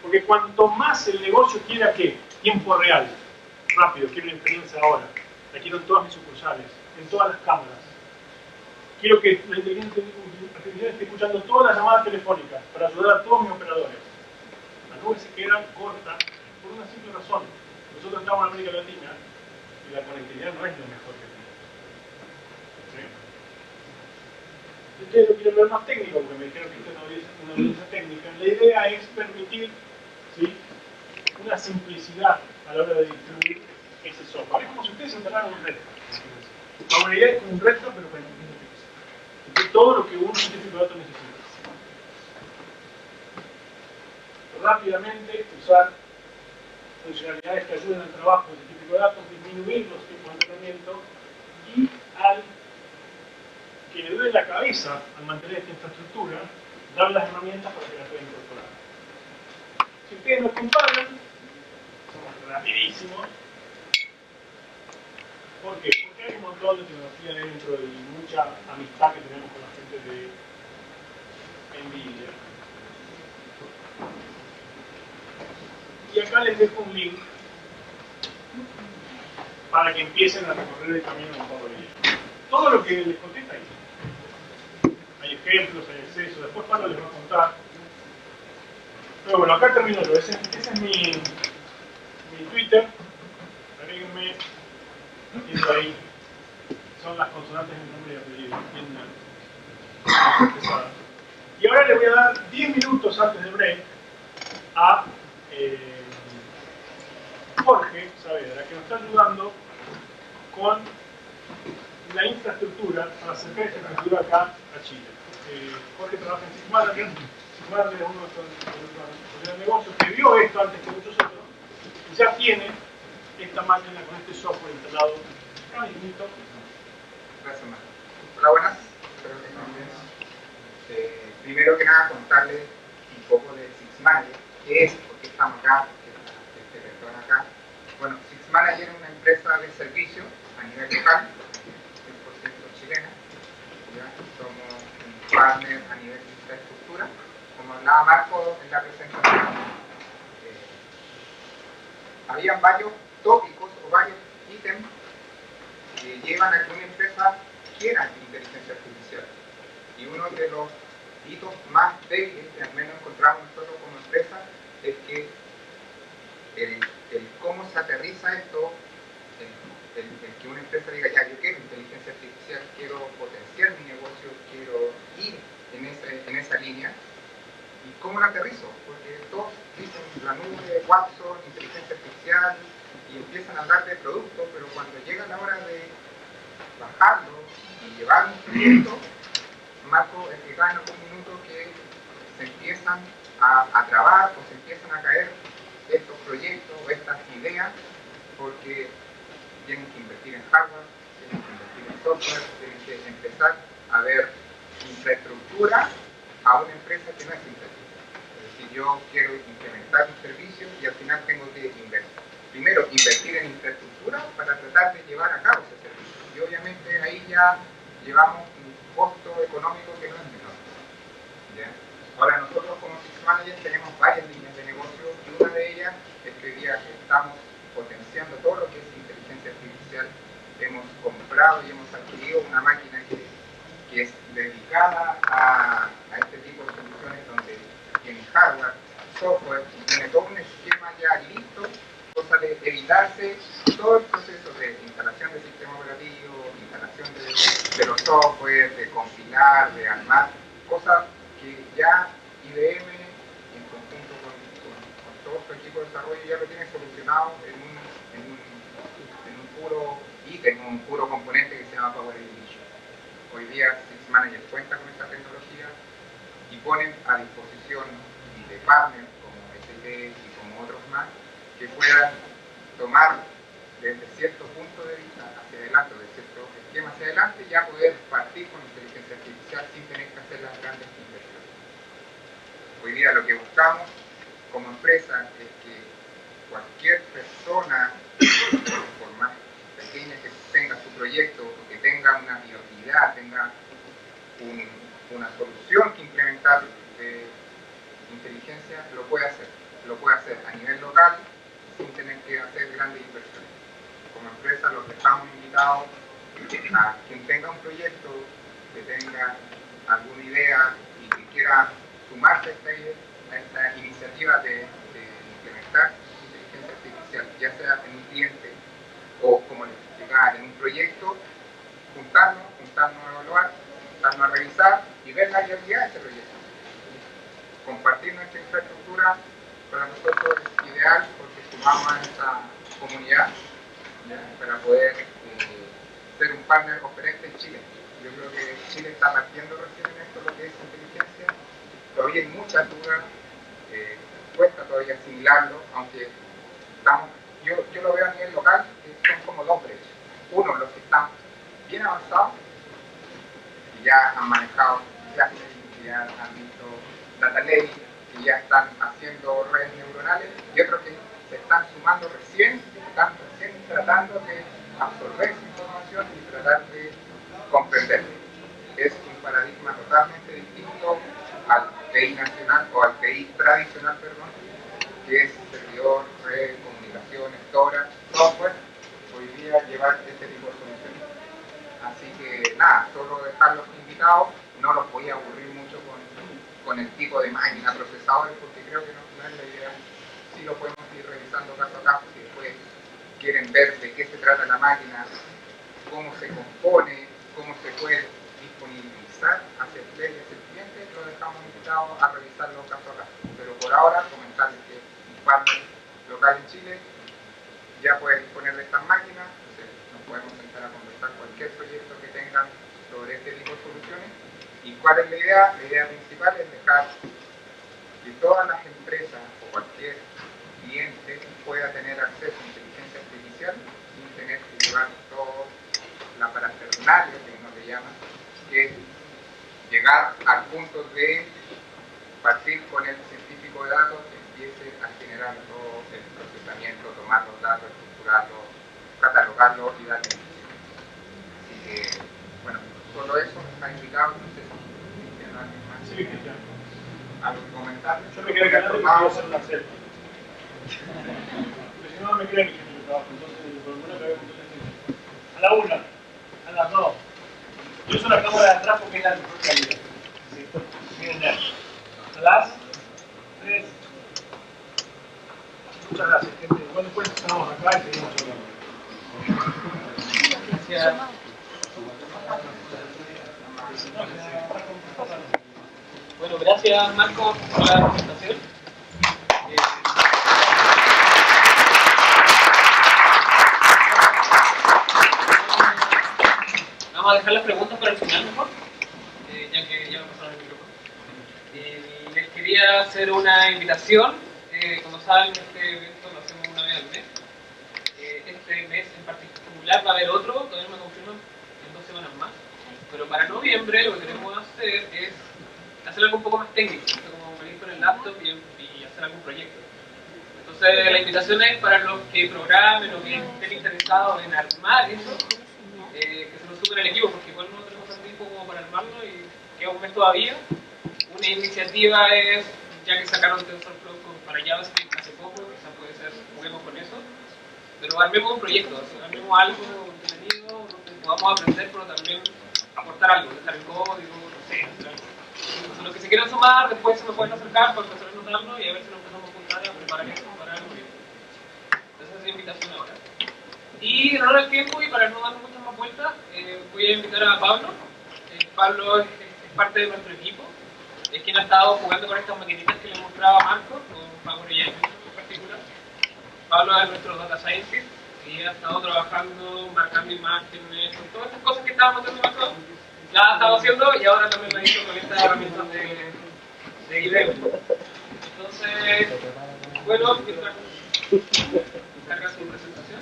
Porque cuanto más el negocio quiera que tiempo real, rápido, quiero una experiencia ahora, la quiero en todas mis sucursales, en todas las cámaras. Quiero que la inteligencia artificial esté escuchando todas las llamadas telefónicas para ayudar a todos mis operadores. La nube se queda corta por una simple razón. Nosotros estamos en América Latina y la conectividad no es lo mejor que tenemos. ¿Sí? Ustedes lo quieren ver más técnico, porque me dijeron que usted no es una audiencia técnica. La idea es permitir, ¿sí?, una simplicidad a la hora de distribuir ese software. Es como si ustedes instalaran un resto. La unidad es como un resto, pero para inteligencia artificial. Es todo lo que un científico de datos necesita. Rápidamente usar funcionalidades que ayuden al trabajo del científico de datos, disminuir los tiempos de entrenamiento y al que le duele la cabeza al mantener esta infraestructura, dar las herramientas para que la pueda incorporar. Si ustedes nos comparan, somos rapidísimos. ¿Por qué? Porque hay un montón de tecnología dentro y mucha amistad que tenemos con la gente de NVIDIA. Y acá les dejo un link para que empiecen a recorrer el camino en Power BI. Todo lo que les conté está ahí. Hay ejemplos, hay acceso, después Pablo les va a contar. Pero bueno, acá termino yo. Ese es mi Twitter. Agréguenme. Lo ahí. Son las consonantes en nombre y apellido. Bien pesadas. Y ahora le voy a dar 10 minutos antes del break a Jorge Saavedra, que nos está ayudando con la infraestructura para acercar esta infraestructura acá a Chile. Jorge trabaja en SIGManager. SIGManager es uno de los negocios que vio esto antes que muchos otros y ya tiene esta máquina con este software instalado acá mismito. Gracias, Marco. Hola, buenas. Espero que estén bien. Primero que nada, contarles un poco de SIGManager, qué es, por qué estamos acá, por qué está este rector acá. Bueno, SIGManager es una empresa de servicio a nivel local, 100% chilena. ¿Ya? Somos un partner a nivel de infraestructura. Como hablaba Marco en la presentación, habían varios tópicos o varios ítems que llevan a que una empresa quiera inteligencia artificial. Y uno de los hitos más débiles que al menos encontramos nosotros como empresa es que el cómo se aterriza esto, el que una empresa diga, ya, yo quiero inteligencia artificial, quiero potenciar mi negocio, quiero ir en esa línea. ¿Y cómo la aterrizo? Porque todos dicen la nube, Watson, inteligencia artificial, y empiezan a hablar de producto, pero cuando llega la hora de bajarlo y llevar un proyecto, Marco explicaba en algún minuto que se empiezan a trabar o se empiezan a caer estos proyectos o estas ideas porque tienen que invertir en hardware, tienen que invertir en software, tienen que empezar a ver infraestructura a una empresa que no es infraestructura. Es decir, yo quiero implementar un servicio y al final tengo que primero invertir en infraestructura para tratar de llevar a cabo ese servicio. Y obviamente ahí ya llevamos un costo económico que no es menor. ¿Ya? Ahora nosotros como Six Managers tenemos varias líneas de negocio y una de ellas es que hoy día estamos potenciando todo lo que es inteligencia artificial. Hemos comprado y hemos adquirido una máquina que es dedicada a este tipo de soluciones donde tiene hardware, software y tiene todo un esquema ya listo, cosa de evitarse todo el proceso de instalación del sistema operativo, instalación de los software, de compilar, de armar, cosas que ya IBM en conjunto con todo su equipo de desarrollo ya lo tiene solucionado en un puro ítem, un puro componente que se llama Power Edition. Hoy día Six Manager cuenta con esta tecnología y ponen a disposición de partners como ST y como otros más que puedan tomar desde cierto punto de vista hacia adelante, de cierto esquema hacia adelante, ya poder partir con inteligencia artificial sin tener que hacer las grandes inversiones. Hoy día lo que buscamos como empresa es que cualquier persona, por más pequeña que tenga su proyecto, o que tenga una viabilidad, tenga una solución que implementar de inteligencia, lo puede hacer. Lo puede hacer a nivel local sin tener que hacer grandes inversiones. Como empresa los dejamos invitados a quien tenga un proyecto, que tenga alguna idea y que quiera sumarse a esta iniciativa de implementar inteligencia artificial, ya sea en un cliente o, como les explicaba, en un proyecto, juntarnos a evaluar, juntarnos a revisar y ver la viabilidad de ese proyecto. Compartir nuestra infraestructura para nosotros es ideal porque sumamos a esta comunidad, ¿ya? Para poder ser un partner oferente en Chile. Yo creo que Chile está partiendo recién en esto, lo que es inteligencia. Todavía hay muchas dudas, cuesta todavía asimilarlo, aunque yo lo veo a nivel local, que son como dos brechas. Uno, los que están bien avanzados, que ya han manejado clases, que ya han visto data lake, que ya están haciendo redes neuronales, y otros que se están sumando recién, están recién tratando de absorber esa información y tratar de comprenderla. Es un paradigma totalmente distinto al TI nacional o al TI tradicional, perdón, que es servidor, red, comunicaciones, storage, software. Hoy día llevar este tipo de soluciones. Así que nada, solo dejarlos invitados, no los voy a aburrir mucho con el tipo de máquina, procesadores, porque creo que no es la idea. Sí lo podemos ir revisando caso a caso, si después quieren ver de qué se trata la máquina, cómo se compone, cómo se puede disponibilizar hacia el cliente, lo dejamos invitados a revisarlo caso a caso. Pero por ahora comentarles que un partner local en Chile ya puede disponer de estas máquinas, entonces nos podemos sentar a conversar cualquier proyecto que tengan sobre este tipo de soluciones. ¿Y cuál es la idea? La idea principal es dejar que todas las empresas o cualquier cliente pueda tener acceso a inteligencia artificial sin tener que llevar toda la parafernalia, que uno le llama, que es llegar al punto de partir con el científico de datos que empiece a generar todo el procesamiento, tomar los datos, estructurarlos, catalogarlos y darle información. Así que, bueno, solo eso está indicado. No sé si tienen alguien más. Sí, ya. ¿Algo que comentar? Yo me quedé callado y voy a hacer una selfie. Porque si no, me creen que yo trabajo. Entonces, por lo menos que veo a la una, a las dos. Yo uso la cámara de atrás porque es la mejor calidad. ¿Sí? Miren ya. A las 3. Muchas gracias, gente. Igual después estamos acá y seguimos hablando. Gracias. Bueno, gracias Marco por la presentación. Vamos a dejar las preguntas para el final mejor, ya que ya me pasaron el micrófono. Les quería hacer una invitación. Como saben, este evento lo hacemos una vez al mes. Este mes en particular va a haber otro, todavía no me confirman, en 2 semanas más. Pero para noviembre lo que queremos hacer es hacer algo un poco más técnico, como venir con el laptop y hacer algún proyecto. Entonces la invitación es para los que programen o que estén interesados en armar eso, que se nos sumen al equipo, porque igual no tenemos tanto tiempo como para armarlo y queda un mes todavía. Una iniciativa es, ya que sacaron TensorFlow para JavaScript hace poco, quizás puede ser, juguemos con eso, pero armemos un proyecto, armemos algo entretenido, donde podamos aprender, pero también aportar algo, dejar el código, no sé, hacer algo. Entonces, los que se quieran sumar, después se me pueden acercar para empezar a notarlo y a ver si nos empezamos a juntar a preparar eso para el proyecto. Esa es la invitación ahora. Y en honor al tiempo y para no dar muchas más vueltas, voy a invitar a Pablo. Pablo es parte de nuestro equipo. Es quien ha estado jugando con estas maquinitas que le mostraba Marco, con Power AI en particular. Pablo es nuestro data scientist y ha estado trabajando, marcando imágenes, con todas estas cosas que estábamos haciendo Marco. La ha estado haciendo y ahora también lo ha hecho con estas herramientas de IBM. Entonces, bueno, carga su presentación.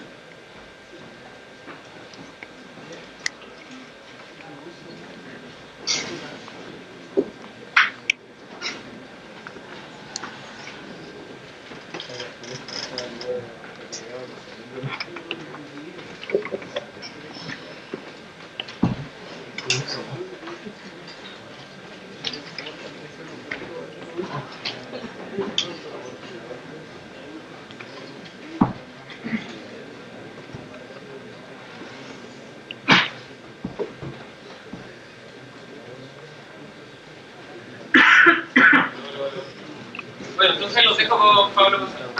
Bueno, entonces los dejo con Pablo González.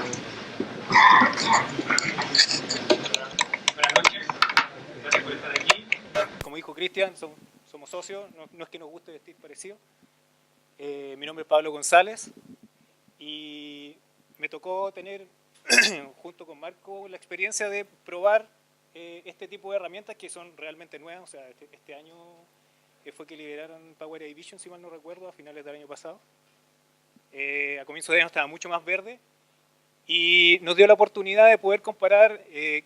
Buenas noches, gracias por estar aquí. Como dijo Cristian, somos socios, no es que nos guste vestir parecido. Mi nombre es Pablo González y me tocó tener, junto con Marco, la experiencia de probar este tipo de herramientas que son realmente nuevas. O sea, este año fue que liberaron Power AI Vision, si mal no recuerdo, a finales del año pasado. A comienzos de año estaba mucho más verde y nos dio la oportunidad de poder comparar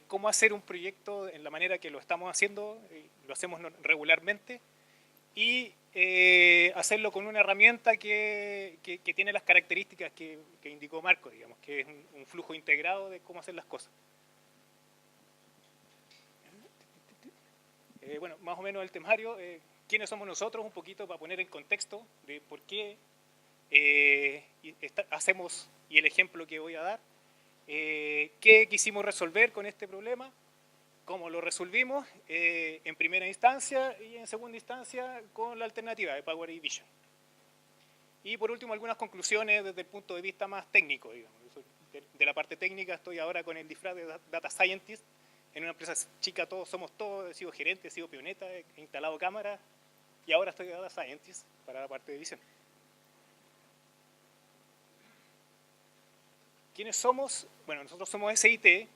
cómo hacer un proyecto en la manera que lo estamos haciendo, lo hacemos regularmente, y hacerlo con una herramienta que tiene las características que indicó Marco, digamos, que es un flujo integrado de cómo hacer las cosas. Bueno, más o menos el temario, quiénes somos nosotros, un poquito para poner en contexto de por qué hacemos, y el ejemplo que voy a dar, qué quisimos resolver con este problema, cómo lo resolvimos en primera instancia y en segunda instancia con la alternativa de Power AI Vision. Y por último, algunas conclusiones desde el punto de vista más técnico, digamos. De la parte técnica estoy ahora con el disfraz de Data Scientist, en una empresa chica, somos todos, he sido gerente, he sido pioneta, he instalado cámaras y ahora estoy de Data Scientist para la parte de visión. ¿Quiénes somos? Bueno, nosotros somos SIT,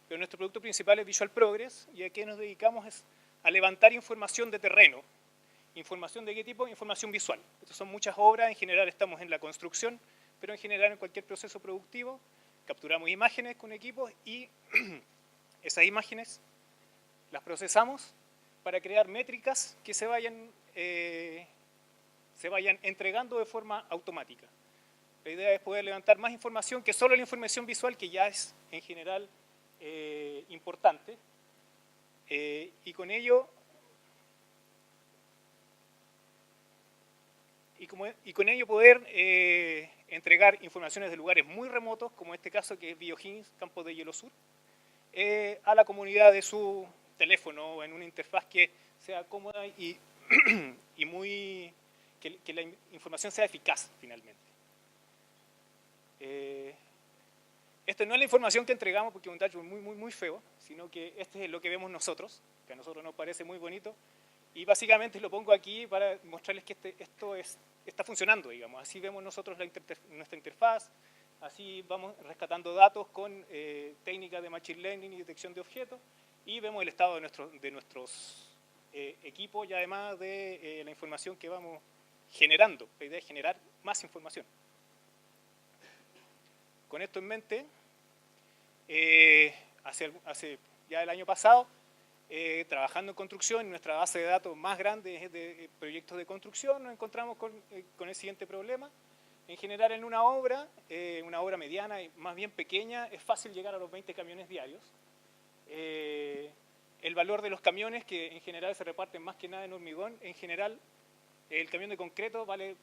pero nuestro producto principal es Visual Progress y a qué nos dedicamos es a levantar información de terreno. ¿Información de qué tipo? Información visual. Estas son muchas obras, en general estamos en la construcción, pero en general en cualquier proceso productivo capturamos imágenes con equipos y esas imágenes las procesamos para crear métricas que se vayan entregando de forma automática. La idea es poder levantar más información que solo la información visual, que ya es en general importante, y con ello poder entregar informaciones de lugares muy remotos, como este caso que es Biohins, Campos de Hielo Sur, a la comunidad de su teléfono en una interfaz que sea cómoda y que la información sea eficaz finalmente. Esto no es la información que entregamos porque es un dashboard muy feo, sino que este es lo que vemos nosotros, que a nosotros nos parece muy bonito, Y básicamente lo pongo aquí para mostrarles que esto está funcionando, digamos. Así vemos nosotros nuestra interfaz, así vamos rescatando datos con técnicas de Machine Learning y detección de objetos, y vemos el estado de nuestros equipos y además de la información que vamos generando. La idea es generar más información. Con esto en mente, hace ya el año pasado, trabajando en construcción, nuestra base de datos más grande es de proyectos de construcción, nos encontramos con el siguiente problema. En general, en una obra mediana y más bien pequeña, es fácil llegar a los 20 camiones diarios. El valor de los camiones, que en general se reparten más que nada en hormigón, en general, el camión de concreto vale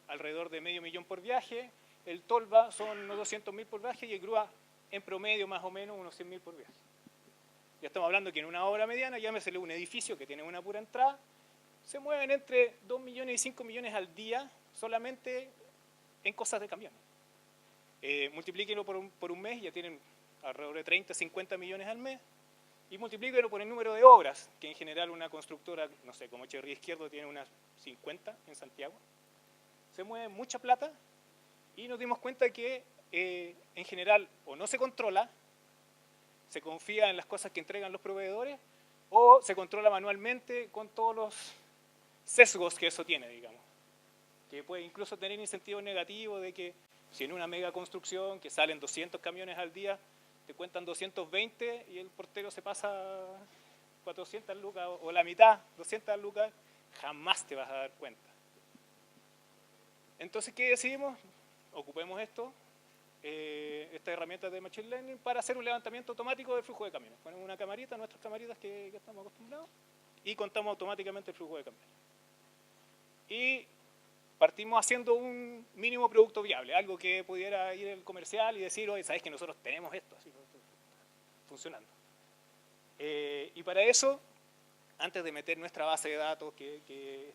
alrededor de $500,000 por viaje, el tolva son unos 200.000 por viaje y el grúa en promedio más o menos unos 100.000 por viaje. Ya estamos hablando que en una obra mediana, llámesele un edificio que tiene una pura entrada, se mueven entre 2 millones y 5 millones al día solamente en cosas de camiones. Multiplíquenlo por un mes, ya tienen alrededor de 30, 50 millones al mes, y multiplíquenlo por el número de obras, que en general una constructora, no sé, como Echeverría Izquierdo tiene unas 50 en Santiago. Se mueve mucha plata y nos dimos cuenta que en general o no se controla, se confía en las cosas que entregan los proveedores, o se controla manualmente con todos los sesgos que eso tiene, digamos. Que puede incluso tener incentivos negativos de que si en una mega construcción que salen 200 camiones al día, te cuentan 220 y el portero se pasa 400 lucas o la mitad, 200 lucas, jamás te vas a dar cuenta. Entonces, ¿qué decidimos? Ocupemos esta herramienta de Machine Learning para hacer un levantamiento automático del flujo de camiones. Ponemos una camarita, nuestras camaritas que estamos acostumbrados, y contamos automáticamente el flujo de camiones. Y partimos haciendo un mínimo producto viable, algo que pudiera ir el comercial y decir, oye, sabes que nosotros tenemos esto, así funcionando. Y para eso, antes de meter nuestra base de datos, que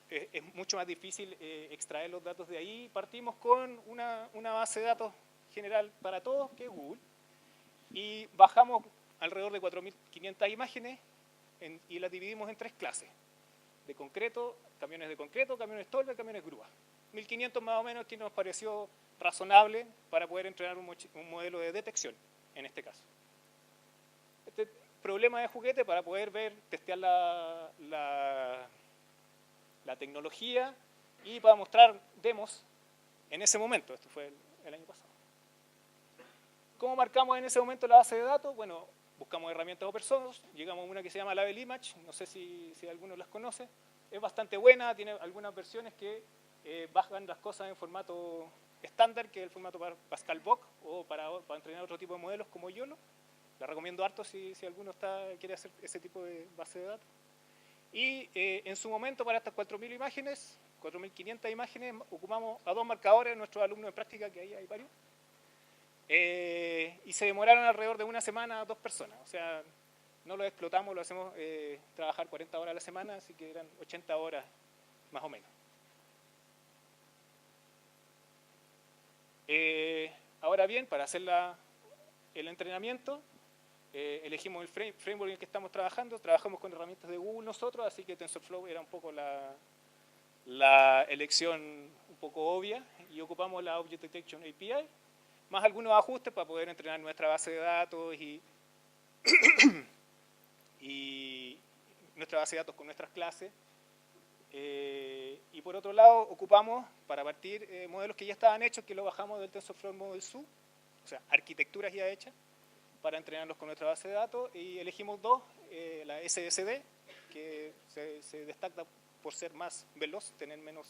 es mucho más difícil extraer los datos de ahí, partimos con una base de datos general para todos, que es Google, y bajamos alrededor de 4.500 imágenes y las dividimos en 3 clases. De concreto, camiones tolva, camiones grúa. 1.500 más o menos que nos pareció razonable para poder entrenar un modelo de detección, en este caso. Este problema de juguete para poder testear la tecnología y para mostrar demos en ese momento. Esto fue el año pasado. ¿Cómo marcamos en ese momento la base de datos? Bueno, buscamos herramientas open source, llegamos a una que se llama Label Image, no sé si alguno las conoce, es bastante buena, tiene algunas versiones que bajan las cosas en formato estándar, que es el formato Pascal Boc, o para entrenar otro tipo de modelos como YOLO. La recomiendo harto si alguno quiere hacer ese tipo de base de datos. Y en su momento, para estas 4.000 imágenes, 4.500 imágenes, ocupamos a 2 marcadores, nuestros alumnos de práctica, que ahí hay varios, y se demoraron alrededor de una semana 2 personas. O sea, no lo explotamos, lo hacemos trabajar 40 horas a la semana, así que eran 80 horas más o menos. Ahora bien, para hacer el entrenamiento, elegimos el framework en el que estamos trabajando, trabajamos con herramientas de Google nosotros, así que TensorFlow era un poco la elección un poco obvia, y ocupamos la Object Detection API, más algunos ajustes para poder entrenar nuestra base de datos y nuestra base de datos con nuestras clases. Y por otro lado, ocupamos para partir modelos que ya estaban hechos, que lo bajamos del TensorFlow Model Zoo, o sea, arquitecturas ya hechas, para entrenarlos con nuestra base de datos, y elegimos 2, la SSD, que se destaca por ser más veloz, tener menos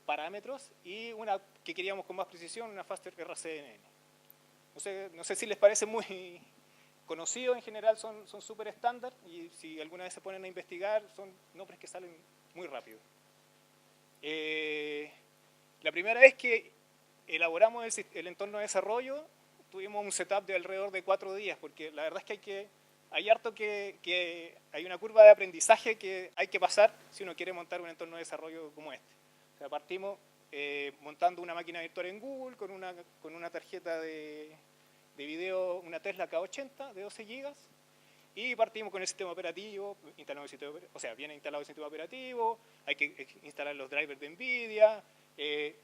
parámetros, y una que queríamos con más precisión, una Faster RCNN. No sé si les parece muy conocido, en general son súper estándar, y si alguna vez se ponen a investigar, son nombres que salen muy rápido. La primera vez que elaboramos el entorno de desarrollo, tuvimos un setup de alrededor de 4 días, porque la verdad es que hay harto que hay una curva de aprendizaje que hay que pasar si uno quiere montar un entorno de desarrollo como este. O sea, partimos montando una máquina virtual en Google con una tarjeta de video, una Tesla K80 de 12 GB, Y partimos con el sistema operativo, instalamos el sistema, o sea, viene instalado el sistema operativo, hay que instalar los drivers de NVIDIA,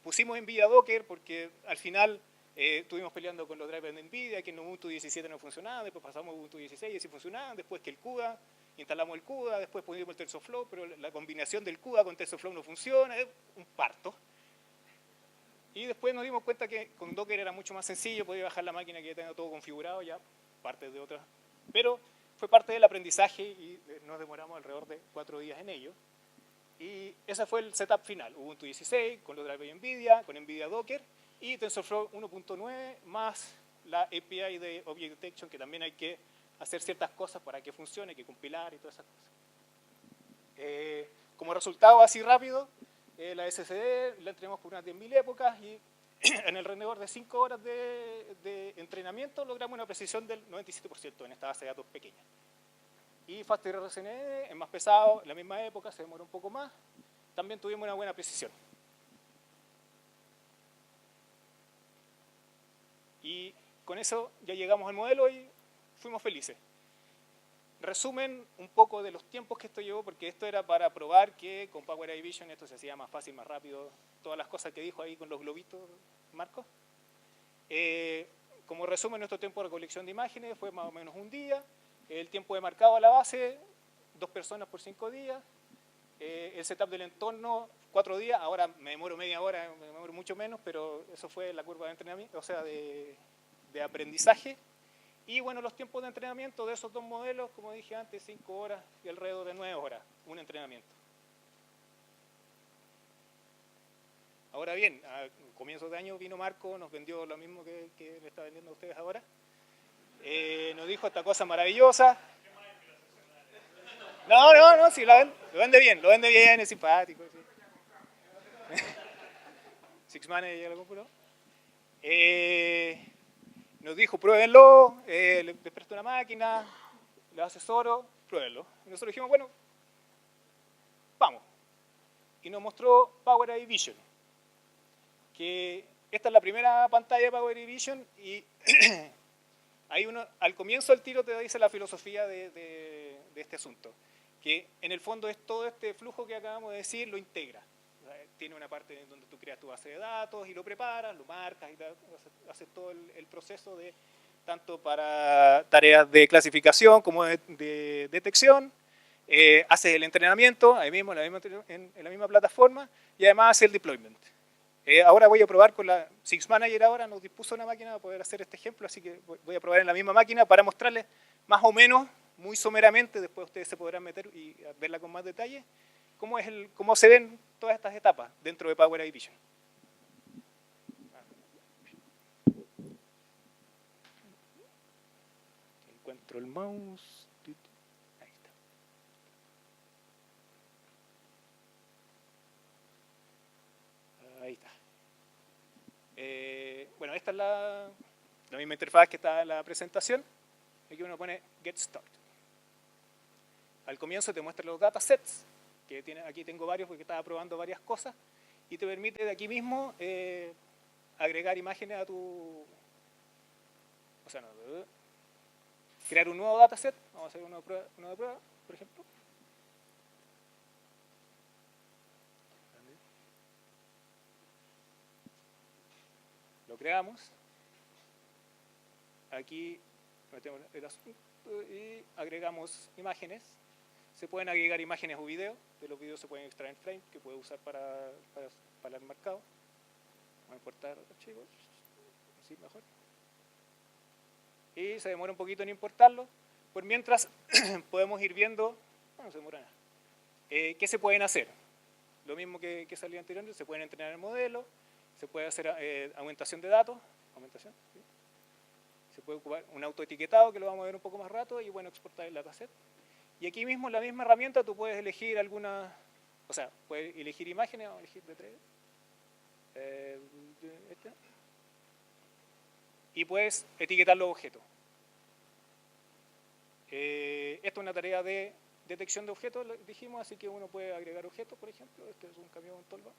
pusimos NVIDIA Docker porque al final estuvimos peleando con los drivers de NVIDIA, que en Ubuntu 17 no funcionaban, después pasamos a Ubuntu 16 y sí funcionaban, después que el CUDA, instalamos el CUDA, después pusimos el TensorFlow, pero la combinación del CUDA con TensorFlow no funciona, es un parto. Y después nos dimos cuenta que con Docker era mucho más sencillo, podía bajar la máquina que ya tenía todo configurado, ya parte de otras. Pero fue parte del aprendizaje y nos demoramos alrededor de 4 días en ello. Y ese fue el setup final, Ubuntu 16, con los drivers de NVIDIA, con NVIDIA Docker, y TensorFlow 1.9, más la API de Object Detection, que también hay que hacer ciertas cosas para que funcione, hay que compilar y todas esas cosas. Como resultado así rápido, la SSD la entrenamos por unas 10.000 épocas y en alrededor de 5 horas de entrenamiento logramos una precisión del 97% en esta base de datos pequeña. Y FastRCND es más pesado, en la misma época se demora un poco más, también tuvimos una buena precisión. Y con eso ya llegamos al modelo y fuimos felices. Resumen un poco de los tiempos que esto llevó, porque esto era para probar que con Power AI Vision esto se hacía más fácil, más rápido, todas las cosas que dijo ahí con los globitos, Marco. Como resumen, nuestro tiempo de recolección de imágenes fue más o menos un día, el tiempo de marcado a la base, 2 personas por 5 días, el setup del entorno, 4 días, ahora me demoro media hora, me demoro mucho menos, pero eso fue la curva de entrenamiento, o sea, de aprendizaje. Y bueno, los tiempos de entrenamiento de esos dos modelos, como dije antes, 5 horas y alrededor de 9 horas, un entrenamiento. Ahora bien, a comienzos de año vino Marco, nos vendió lo mismo que le está vendiendo a ustedes ahora. Nos dijo esta cosa maravillosa. No, sí, lo vende bien, es simpático. Sí. Six Manager ya lo compró. Nos dijo, pruébenlo, les presto una máquina, les asesoro, pruébenlo. Y nosotros dijimos, bueno, vamos. Y nos mostró Power AI Vision, que esta es la primera pantalla de Power AI Vision y ahí uno, al comienzo del tiro te dice la filosofía de este asunto, que en el fondo es todo este flujo que acabamos de decir, lo integra. Tiene una parte donde tú creas tu base de datos y lo preparas, lo marcas y haces todo el proceso de tanto para tareas de clasificación como de detección, haces el entrenamiento ahí mismo en la misma plataforma y además haces el deployment. Ahora voy a probar con la Six Manager, ahora nos dispuso una máquina para poder hacer este ejemplo, así que voy a probar en la misma máquina para mostrarles más o menos, muy someramente, después ustedes se podrán meter y verla con más detalle, cómo se ven todas estas etapas dentro de Power AI Vision. Encuentro el mouse. Ahí está. Ahí está. Bueno, esta es la misma interfaz que está en la presentación. Aquí uno pone Get Started. Al comienzo te muestra los datasets, que aquí tengo varios porque estaba probando varias cosas, y te permite de aquí mismo agregar imágenes a tu... O sea, no, crear un nuevo dataset. Vamos a hacer uno de prueba, por ejemplo. Lo creamos. Aquí metemos el asunto y agregamos imágenes. Se pueden agregar imágenes o videos. De los videos se pueden extraer en frame, que puede usar para el marcado. Vamos a importar archivos. Así mejor. Y se demora un poquito en importarlo. Por mientras podemos ir viendo, no se demora nada, qué se pueden hacer. Lo mismo que salió anteriormente, se pueden entrenar el modelo, se puede hacer aumentación de datos, ¿sí? Se puede ocupar un autoetiquetado, que lo vamos a ver un poco más rato, y bueno, exportar el dataset. Y aquí mismo en la misma herramienta tú puedes elegir algunas, o sea, puedes elegir imágenes, vamos a elegir de 3. Y puedes etiquetar los objetos. Esto es una tarea de detección de objetos, dijimos, así que uno puede agregar objetos, por ejemplo. Este es un camión Tolva.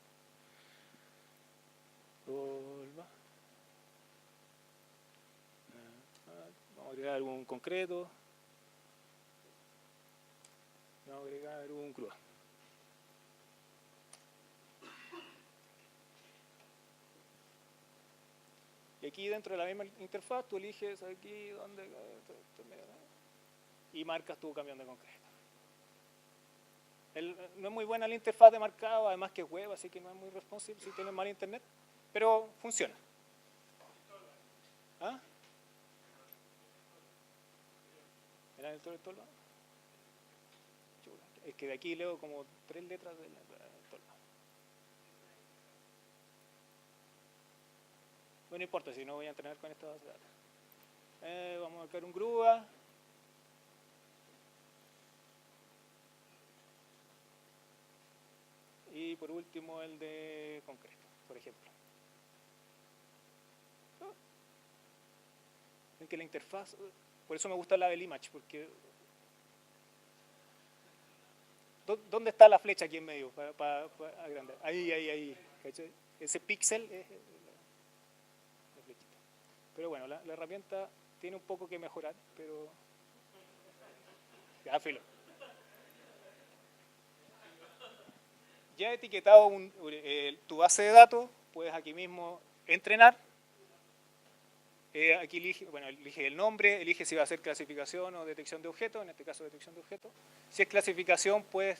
Vamos a agregar algún concreto. Vamos a agregar un CRUD. Y aquí dentro de la misma interfaz tú eliges aquí donde y marcas tu camión de concreto. No es muy buena la interfaz de marcado, además que es web, así que no es muy responsive si tienes mal internet, pero funciona. ¿Ah? ¿Era el tolva? Es que de aquí leo como 3 letras de la tolva. Bueno, no importa, si no voy a entrenar con esta base de datos. Vamos a marcar un grúa. Y por último el de concreto, por ejemplo. Ven que la interfaz, por eso me gusta la del image, porque ¿dónde está la flecha aquí en medio para agrandar? Ahí. ¿Cachai? Ese píxel es la flechita. Pero bueno, la herramienta tiene un poco que mejorar, pero ya, filo. Ya he etiquetado tu base de datos, puedes aquí mismo entrenar. Aquí elige el nombre, elige si va a ser clasificación o detección de objetos, en este caso detección de objetos. Si es clasificación, puedes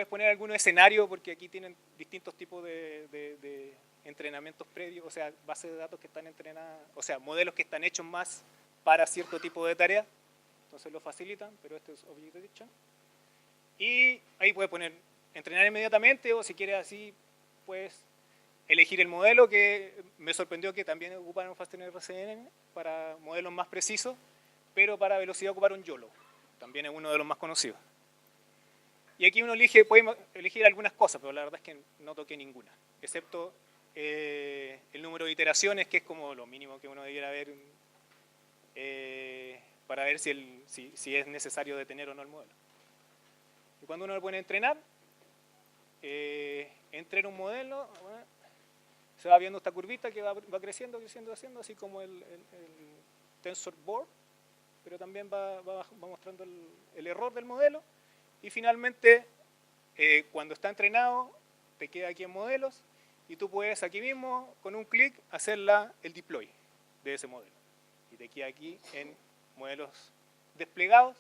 poner algún escenario, porque aquí tienen distintos tipos de entrenamientos previos, o sea, bases de datos que están entrenadas, o sea, modelos que están hechos más para cierto tipo de tarea, entonces lo facilitan, pero esto es Object Detection. Y ahí puedes poner entrenar inmediatamente, o si quieres así, puedes elegir el modelo, que me sorprendió que también ocupan un Fastener RCN para modelos más precisos, pero para velocidad ocupar un YOLO, también es uno de los más conocidos. Y aquí uno puede elegir algunas cosas, pero la verdad es que no toqué ninguna, excepto el número de iteraciones, que es como lo mínimo que uno debiera ver para ver si es necesario detener o no el modelo. Y cuando uno lo pone a entrenar, entrena un modelo, se va viendo esta curvita que va creciendo, así como el tensor board, pero también va mostrando el error del modelo. Y finalmente, cuando está entrenado, te queda aquí en modelos, y tú puedes aquí mismo, con un clic, hacer el deploy de ese modelo. Y te queda aquí en modelos desplegados.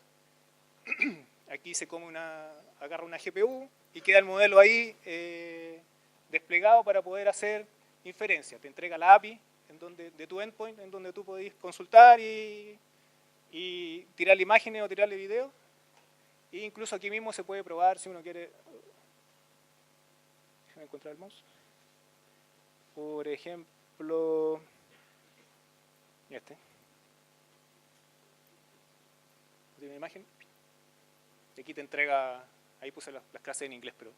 Aquí se agarra una GPU y queda el modelo ahí desplegado para poder hacer inferencia. Te entrega la API de tu endpoint, en donde tú podés consultar y tirarle imágenes o tirarle videos. E incluso aquí mismo se puede probar si uno quiere. Déjame encontrar el mouse. Por ejemplo, ¿tiene una imagen? Y aquí te entrega, ahí puse las clases en inglés, pero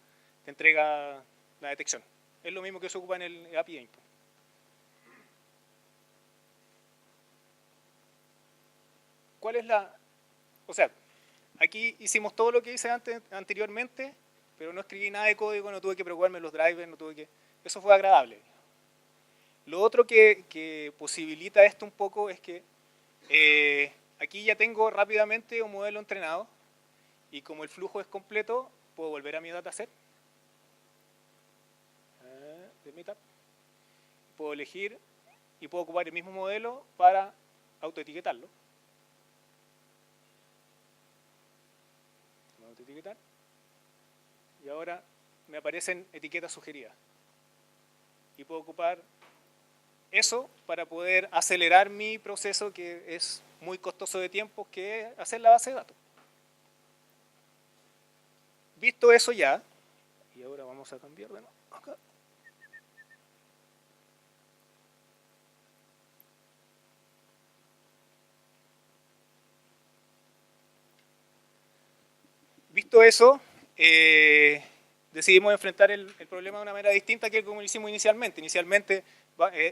te entrega la detección. Es lo mismo que se ocupa en el API Input. ¿Cuál es o sea, aquí hicimos todo lo que hice anteriormente, pero no escribí nada de código, no tuve que preocuparme de los drivers, eso fue agradable. Lo otro que posibilita esto un poco es que aquí ya tengo rápidamente un modelo entrenado, y como el flujo es completo, puedo volver a mi dataset de Meetup. Puedo elegir y puedo ocupar el mismo modelo para autoetiquetarlo. Voy a autoetiquetar. Y ahora me aparecen etiquetas sugeridas. Y puedo ocupar eso para poder acelerar mi proceso, que es muy costoso de tiempo, que es hacer la base de datos. Visto eso ya, y ahora vamos a cambiar de nuevo acá. Visto eso, decidimos enfrentar el problema de una manera distinta que como lo hicimos inicialmente. Inicialmente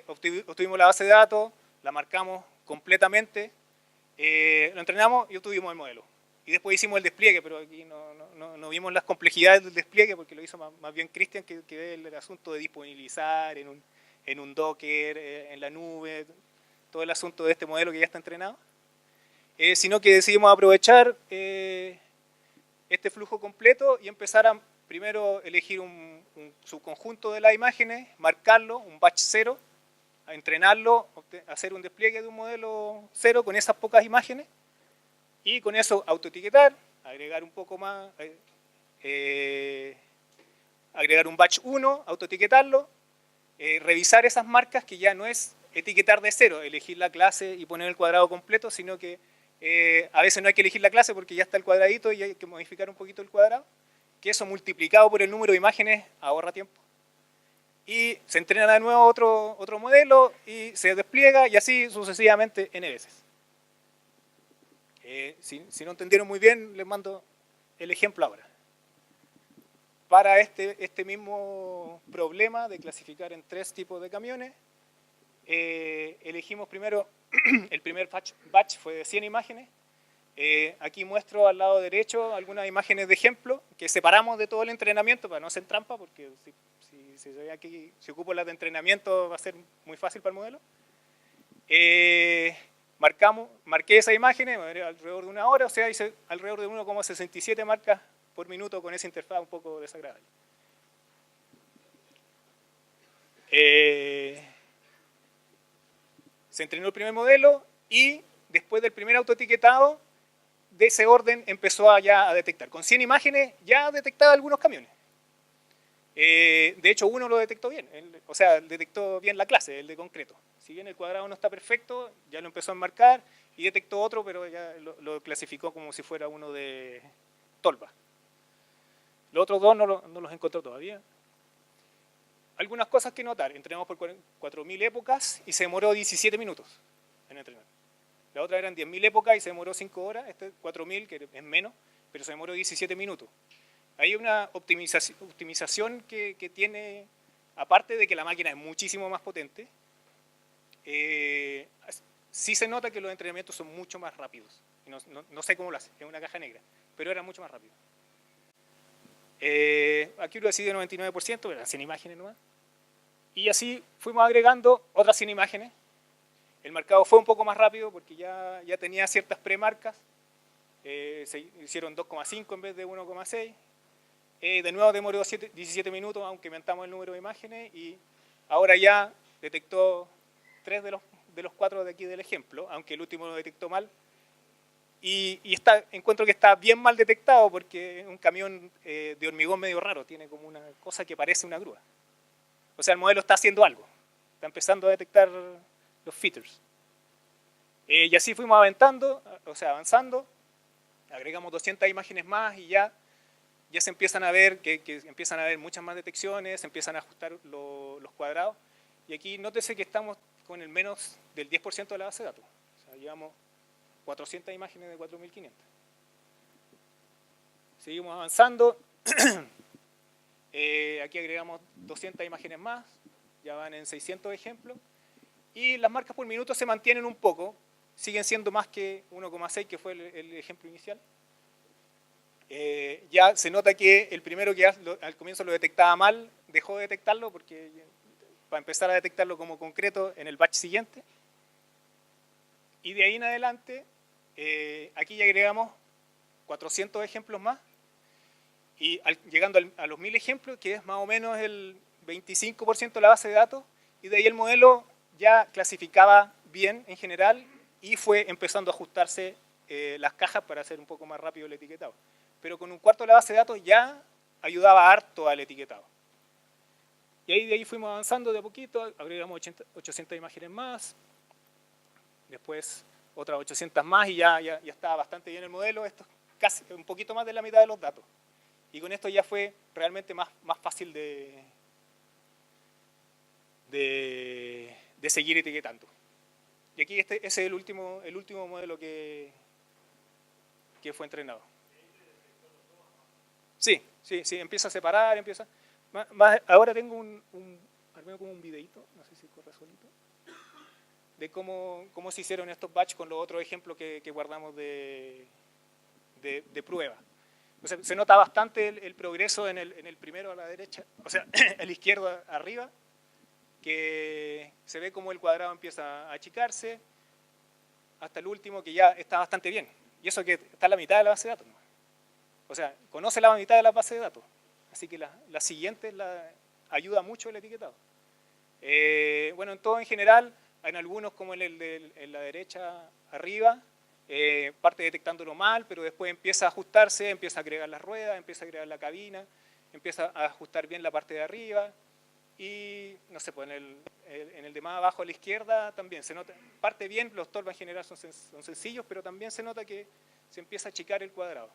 obtuvimos la base de datos, la marcamos completamente, lo entrenamos y obtuvimos el modelo. Y después hicimos el despliegue, pero aquí no vimos las complejidades del despliegue, porque lo hizo más bien Cristian, que ve el asunto de disponibilizar en un Docker, en la nube, todo el asunto de este modelo que ya está entrenado. Sino que decidimos aprovechar este flujo completo y empezar a primero elegir un subconjunto de las imágenes, marcarlo, un batch 0, a entrenarlo, hacer un despliegue de un modelo 0 con esas pocas imágenes y con eso autoetiquetar, agregar un poco más, agregar un batch 1, autoetiquetarlo, revisar esas marcas, que ya no es etiquetar de cero, elegir la clase y poner el cuadrado completo, sino que a veces no hay que elegir la clase porque ya está el cuadradito y hay que modificar un poquito el cuadrado, que eso multiplicado por el número de imágenes ahorra tiempo. Y se entrena de nuevo otro modelo y se despliega y así sucesivamente n veces. Si no entendieron muy bien, les mando el ejemplo ahora. Para este mismo problema de clasificar en 3 tipos de camiones, elegimos primero, el primer batch fue de 100 imágenes. Aquí muestro al lado derecho algunas imágenes de ejemplo que separamos de todo el entrenamiento para no hacer trampa, porque si se ve aquí, si ocupo las de entrenamiento va a ser muy fácil para el modelo. Marqué esas imágenes alrededor de 1 hora, o sea, hice alrededor de 1,67 marcas por minuto con esa interfaz un poco desagradable. Se entrenó el primer modelo y después del primer autoetiquetado, de ese orden empezó ya a detectar. Con 100 imágenes ya detectaba algunos camiones. De hecho, uno lo detectó bien, o sea, detectó bien la clase, el de concreto. Si bien el cuadrado no está perfecto, ya lo empezó a enmarcar y detectó otro, pero ya lo clasificó como si fuera uno de tolva. Los otros dos no los encontró todavía. Algunas cosas que notar. Entrenamos por 4.000 épocas y se demoró 17 minutos en entrenar. La otra eran 10.000 épocas y se demoró 5 horas. Este 4.000, que es menos, pero se demoró 17 minutos. Hay una optimización que tiene, aparte de que la máquina es muchísimo más potente, sí se nota que los entrenamientos son mucho más rápidos. No sé cómo lo hace, es una caja negra, pero era mucho más rápido. Aquí lo decidí de 99%, eran 100 imágenes nomás. Y así fuimos agregando otras 100 imágenes. El marcado fue un poco más rápido porque ya tenía ciertas premarcas. Se hicieron 2,5 en vez de 1,6. De nuevo demoró 17 minutos, aunque aumentamos el número de imágenes. Y ahora ya detectó 3 de los 4 de aquí del ejemplo, aunque el último lo detectó mal. Y encuentro que está bien mal detectado porque es un camión de hormigón medio raro, tiene como una cosa que parece una grúa. O sea, el modelo está haciendo algo, está empezando a detectar los features. Y así fuimos avanzando, agregamos 200 imágenes más y ya se empiezan a ver que empiezan a haber muchas más detecciones, se empiezan a ajustar los cuadrados. Y aquí nótese que estamos con el menos del 10% de la base de datos. O sea, llevamos 400 imágenes de 4.500. Seguimos avanzando. Aquí agregamos 200 imágenes más, ya van en 600 ejemplos. Y las marcas por minuto se mantienen un poco, siguen siendo más que 1,6, que fue el ejemplo inicial. Ya se nota que el primero que al comienzo lo detectaba mal, dejó de detectarlo porque para empezar a detectarlo como concreto en el batch siguiente. Y de ahí en adelante, aquí ya agregamos 400 ejemplos más. Y llegando a los 1.000 ejemplos, que es más o menos el 25% de la base de datos, y de ahí el modelo ya clasificaba bien en general y fue empezando a ajustarse las cajas para hacer un poco más rápido el etiquetado. Pero con un cuarto de la base de datos ya ayudaba harto al etiquetado. Y de ahí fuimos avanzando de a poquito, agregamos 800 imágenes más, después otras 800 más y ya estaba bastante bien el modelo. Esto es casi un poquito más de la mitad de los datos. Y con esto ya fue realmente más fácil de seguir etiquetando. Y aquí ese es el último modelo que fue entrenado. Sí, empieza a separar, ahora tengo como un videito, no sé si corre solito, de cómo se hicieron estos batch con los otros ejemplos que guardamos de prueba. O sea, se nota bastante el progreso en el primero a la derecha, o sea, a la izquierda arriba, que se ve como el cuadrado empieza a achicarse, hasta el último que ya está bastante bien. Y eso que está en la mitad de la base de datos. O sea, conoce la mitad de la base de datos. Así que la siguiente ayuda mucho el etiquetado. Bueno, en todo en general, en algunos como en la derecha arriba, parte detectándolo mal, pero después empieza a ajustarse, empieza a agregar las ruedas, empieza a agregar la cabina, empieza a ajustar bien la parte de arriba. Y, no sé, pues en el de más abajo a la izquierda también se nota, parte bien, los tolvas en general son sencillos, pero también se nota que se empieza a achicar el cuadrado.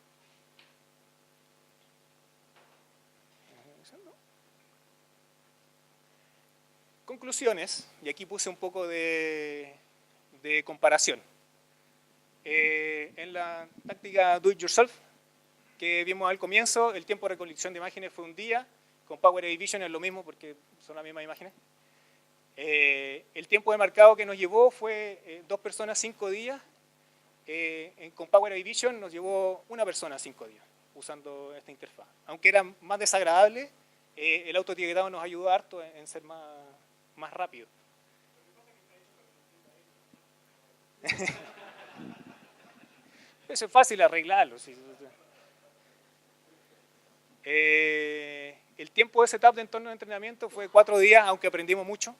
Conclusiones, y aquí puse un poco de comparación. En la táctica Do It Yourself, que vimos al comienzo, el tiempo de recolección de imágenes fue un día, con Power AI Vision es lo mismo porque son las mismas imágenes. El tiempo de marcado que nos llevó fue 2 personas 5 días, con Power AI Vision nos llevó 1 persona 5 días usando esta interfaz. Aunque era más desagradable, el autoetiquetado nos ayudó harto en ser más rápido. Eso es fácil arreglarlo. Sí. El tiempo de setup de entorno de entrenamiento fue 4 días, aunque aprendimos mucho.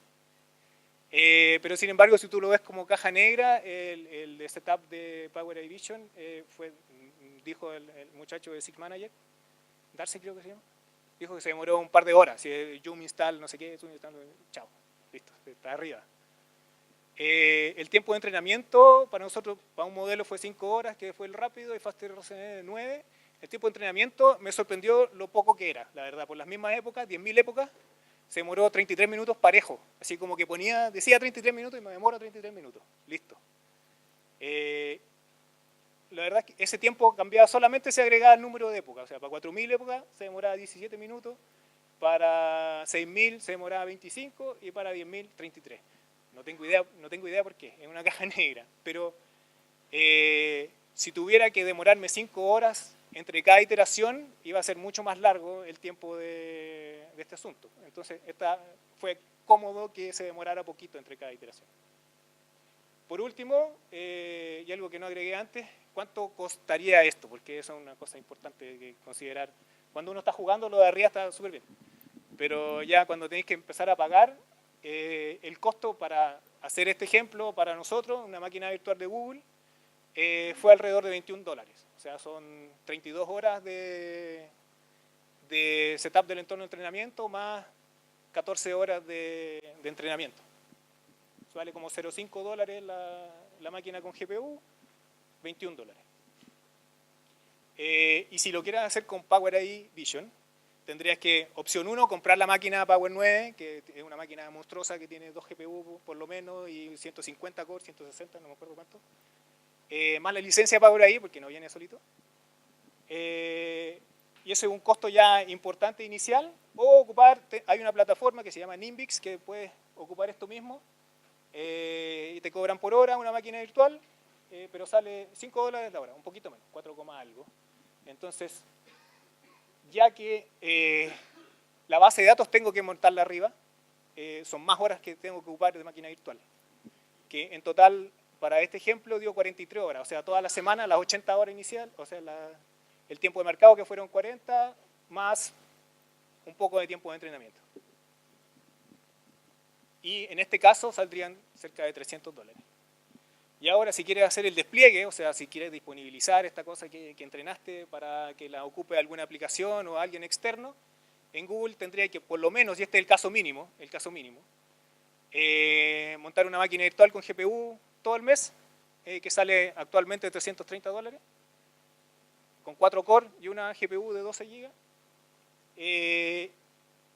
Pero sin embargo, si tú lo ves como caja negra, el de setup de Power AI Vision dijo el muchacho de SIG Manager, Darcy creo que se llama, dijo que se demoró un par de horas. Si Zoom install, no sé qué, Zoom install, chao, listo, está arriba. El tiempo de entrenamiento para nosotros, para un modelo fue 5 horas, que fue el rápido, y FastRCN 9. El tiempo de entrenamiento me sorprendió lo poco que era, la verdad, por las mismas épocas, 10.000 épocas, se demoró 33 minutos parejo, así como que decía 33 minutos y me demoro 33 minutos, listo. La verdad es que ese tiempo cambiaba solamente se agregaba el número de épocas, o sea, para 4.000 épocas se demoraba 17 minutos, para 6.000 se demoraba 25 y para 10.000 33. No tengo idea por qué, es una caja negra, pero si tuviera que demorarme 5 horas entre cada iteración, iba a ser mucho más largo el tiempo de este asunto. Entonces, fue cómodo que se demorara poquito entre cada iteración. Por último, y algo que no agregué antes, ¿cuánto costaría esto? Porque eso es una cosa importante que considerar. Cuando uno está jugando, lo de arriba está súper bien. Pero ya cuando tenéis que empezar a pagar, el costo para hacer este ejemplo para nosotros, una máquina virtual de Google, fue alrededor de $21. O sea, son 32 horas de setup del entorno de entrenamiento más 14 horas de entrenamiento. Vale como $0.5 la máquina con GPU, $21. Y si lo quieres hacer con Power AI Vision, tendrías que, opción 1, comprar la máquina Power 9, que es una máquina monstruosa que tiene 2 GPU por lo menos y 150 core, 160, no me acuerdo cuánto. Más la licencia Power AI, porque no viene solito. Y ese es un costo ya importante inicial. O ocupar, hay una plataforma que se llama Nimbix, que puedes ocupar esto mismo. Y te cobran por hora una máquina virtual, pero sale $5 la hora, un poquito menos, 4, algo. Entonces, ya que la base de datos tengo que montarla arriba, son más horas que tengo que ocupar de máquina virtual. Que en total, para este ejemplo, dio 43 horas, o sea, toda la semana, las 80 horas inicial, o sea, el tiempo de mercado que fueron 40, más un poco de tiempo de entrenamiento. Y en este caso saldrían cerca de $300. Y ahora si quieres hacer el despliegue, o sea, si quieres disponibilizar esta cosa que entrenaste para que la ocupe alguna aplicación o alguien externo, en Google tendría que, por lo menos, y este es el caso mínimo, montar una máquina virtual con GPU todo el mes, que sale actualmente $330, con 4 core y una GPU de 12 GB.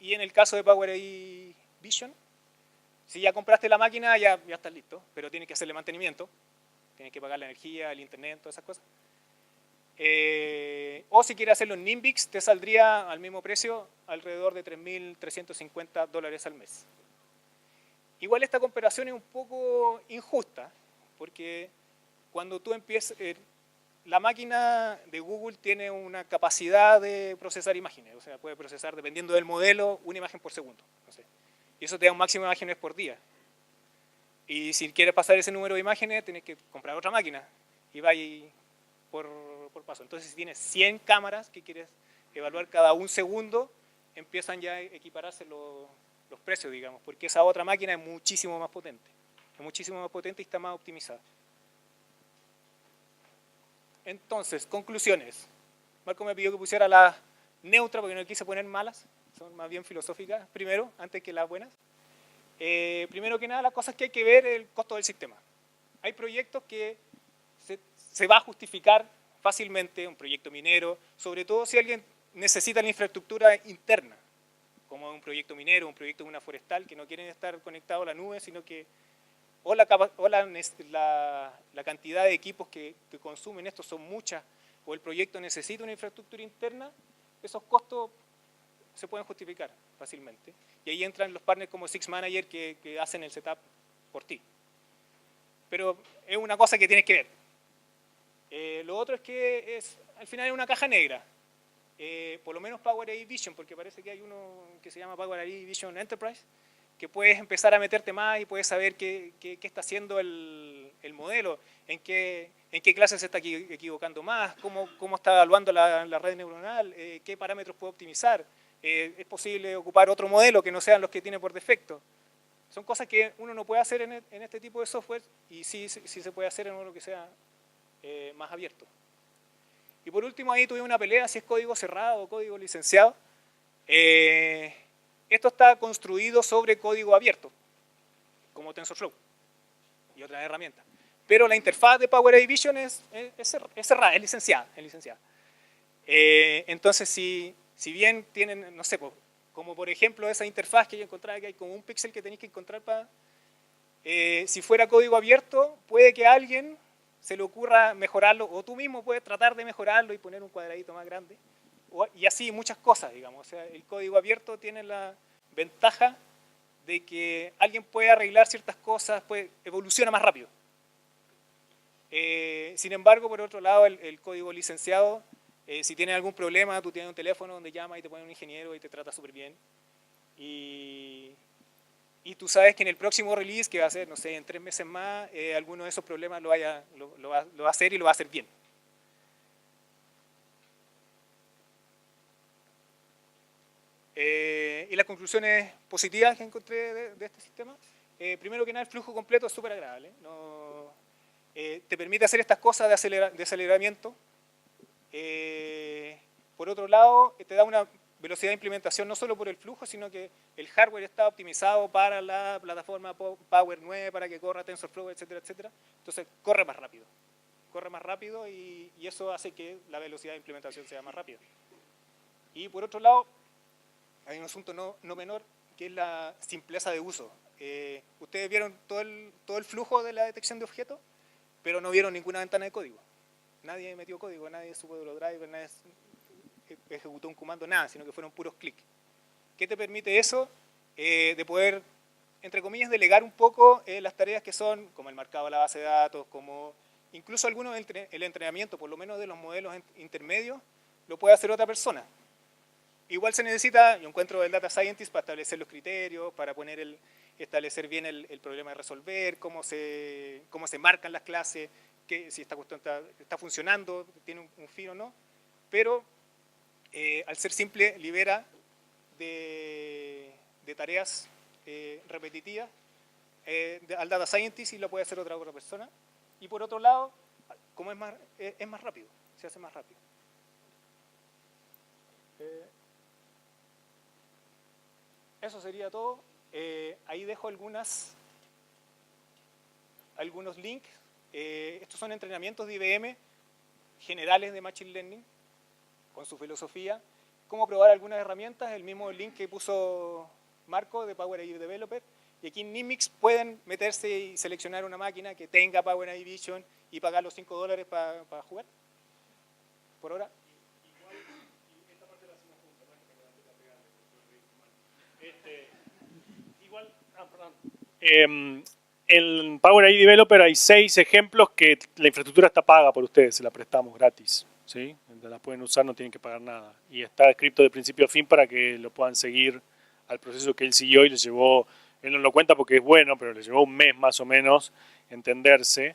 Y en el caso de Power AI Vision, si ya compraste la máquina, ya estás listo, pero tienes que hacerle mantenimiento, tienes que pagar la energía, el internet, todas esas cosas. O si quieres hacerlo en Nimbix, te saldría al mismo precio, alrededor de $3.350 al mes. Igual esta comparación es un poco injusta, porque cuando tú empiezas, la máquina de Google tiene una capacidad de procesar imágenes, o sea, puede procesar, dependiendo del modelo, una imagen por segundo. No sé. Y eso te da un máximo de imágenes por día. Y si quieres pasar ese número de imágenes, tienes que comprar otra máquina. Y por paso. Entonces, si tienes 100 cámaras que quieres evaluar cada un segundo, empiezan ya a equipararse los precios, digamos, porque esa otra máquina es muchísimo más potente. Es muchísimo más potente y está más optimizada. Entonces, conclusiones. Marco me pidió que pusiera las neutras porque no quise poner malas, son más bien filosóficas primero, antes que las buenas. Primero que nada, las cosas que hay que ver es el costo del sistema. Hay proyectos que se va a justificar fácilmente, un proyecto minero, sobre todo si alguien necesita la infraestructura interna, como un proyecto minero, un proyecto de una forestal, que no quieren estar conectados a la nube, sino que o la cantidad de equipos que consumen esto son muchas, o el proyecto necesita una infraestructura interna, esos costos se pueden justificar fácilmente. Y ahí entran los partners como SixManager que hacen el setup por ti. Pero es una cosa que tienes que ver. Lo otro es que al final es una caja negra. Por lo menos Power AI Vision, porque parece que hay uno que se llama Power AI Vision Enterprise, que puedes empezar a meterte más y puedes saber qué está haciendo el modelo, en qué clase se está equivocando más, cómo está evaluando la red neuronal, qué parámetros puede optimizar. Es posible ocupar otro modelo que no sean los que tiene por defecto. Son cosas que uno no puede hacer en este tipo de software y sí se puede hacer en uno que sea más abierto. Y por último, ahí tuve una pelea si es código cerrado o código licenciado. Esto está construido sobre código abierto, como TensorFlow y otras herramientas. Pero la interfaz de Power AI Vision es cerrada, es licenciada. Entonces, si bien tienen, no sé, como por ejemplo esa interfaz que yo encontraba que hay como un píxel que tenéis que encontrar para... si fuera código abierto, puede que a alguien se le ocurra mejorarlo, o tú mismo puedes tratar de mejorarlo y poner un cuadradito más grande. Y así muchas cosas, digamos. O sea, el código abierto tiene la ventaja de que alguien puede arreglar ciertas cosas, evoluciona más rápido. Sin embargo, por otro lado, el código licenciado, si tienes algún problema, tú tienes un teléfono donde llamas y te pone un ingeniero y te trata súper bien. Y tú sabes que en el próximo release, que va a ser, no sé, en 3 meses más, alguno de esos problemas lo va a hacer y lo va a hacer bien. Y las conclusiones positivas que encontré de este sistema, primero que nada, el flujo completo es súper agradable. Te permite hacer estas cosas de aceleramiento. Por otro lado, te da una velocidad de implementación no solo por el flujo, sino que el hardware está optimizado para la plataforma Power 9, para que corra TensorFlow, etcétera, etcétera. Entonces, corre más rápido y eso hace que la velocidad de implementación sea más rápida. Y por otro lado, hay un asunto no menor, que es la simpleza de uso. Ustedes vieron todo el flujo de la detección de objetos, pero no vieron ninguna ventana de código. Nadie metió código, nadie supo de los drivers, nadie ejecutó un comando, nada, sino que fueron puros clics. ¿Qué te permite eso? De poder, entre comillas, delegar un poco las tareas que son, como el marcado de la base de datos, como incluso algunos el entrenamiento, por lo menos de los modelos intermedios, lo puede hacer otra persona. Igual se necesita, yo encuentro el Data Scientist para establecer los criterios, para establecer bien el problema de resolver, cómo se marcan las clases, si esta cuestión está funcionando, tiene un fin o no, pero al ser simple libera de tareas repetitivas al Data Scientist y lo puede hacer otra persona. Y por otro lado, como es más rápido, se hace más rápido. Eso sería todo. Ahí dejo algunos links. Estos son entrenamientos de IBM generales de Machine Learning con su filosofía. Cómo probar algunas herramientas, el mismo link que puso Marco de Power AI Developer. Y aquí en Nimix pueden meterse y seleccionar una máquina que tenga Power AI Vision y pagar los $5 para jugar. Por ahora. En Power AI Developer hay 6 ejemplos que la infraestructura está paga por ustedes, se la prestamos gratis, ¿sí? La pueden usar, no tienen que pagar nada. Y está escrito de principio a fin para que lo puedan seguir al proceso que él siguió y le llevó, él no lo cuenta porque es bueno, pero le llevó un mes más o menos entenderse.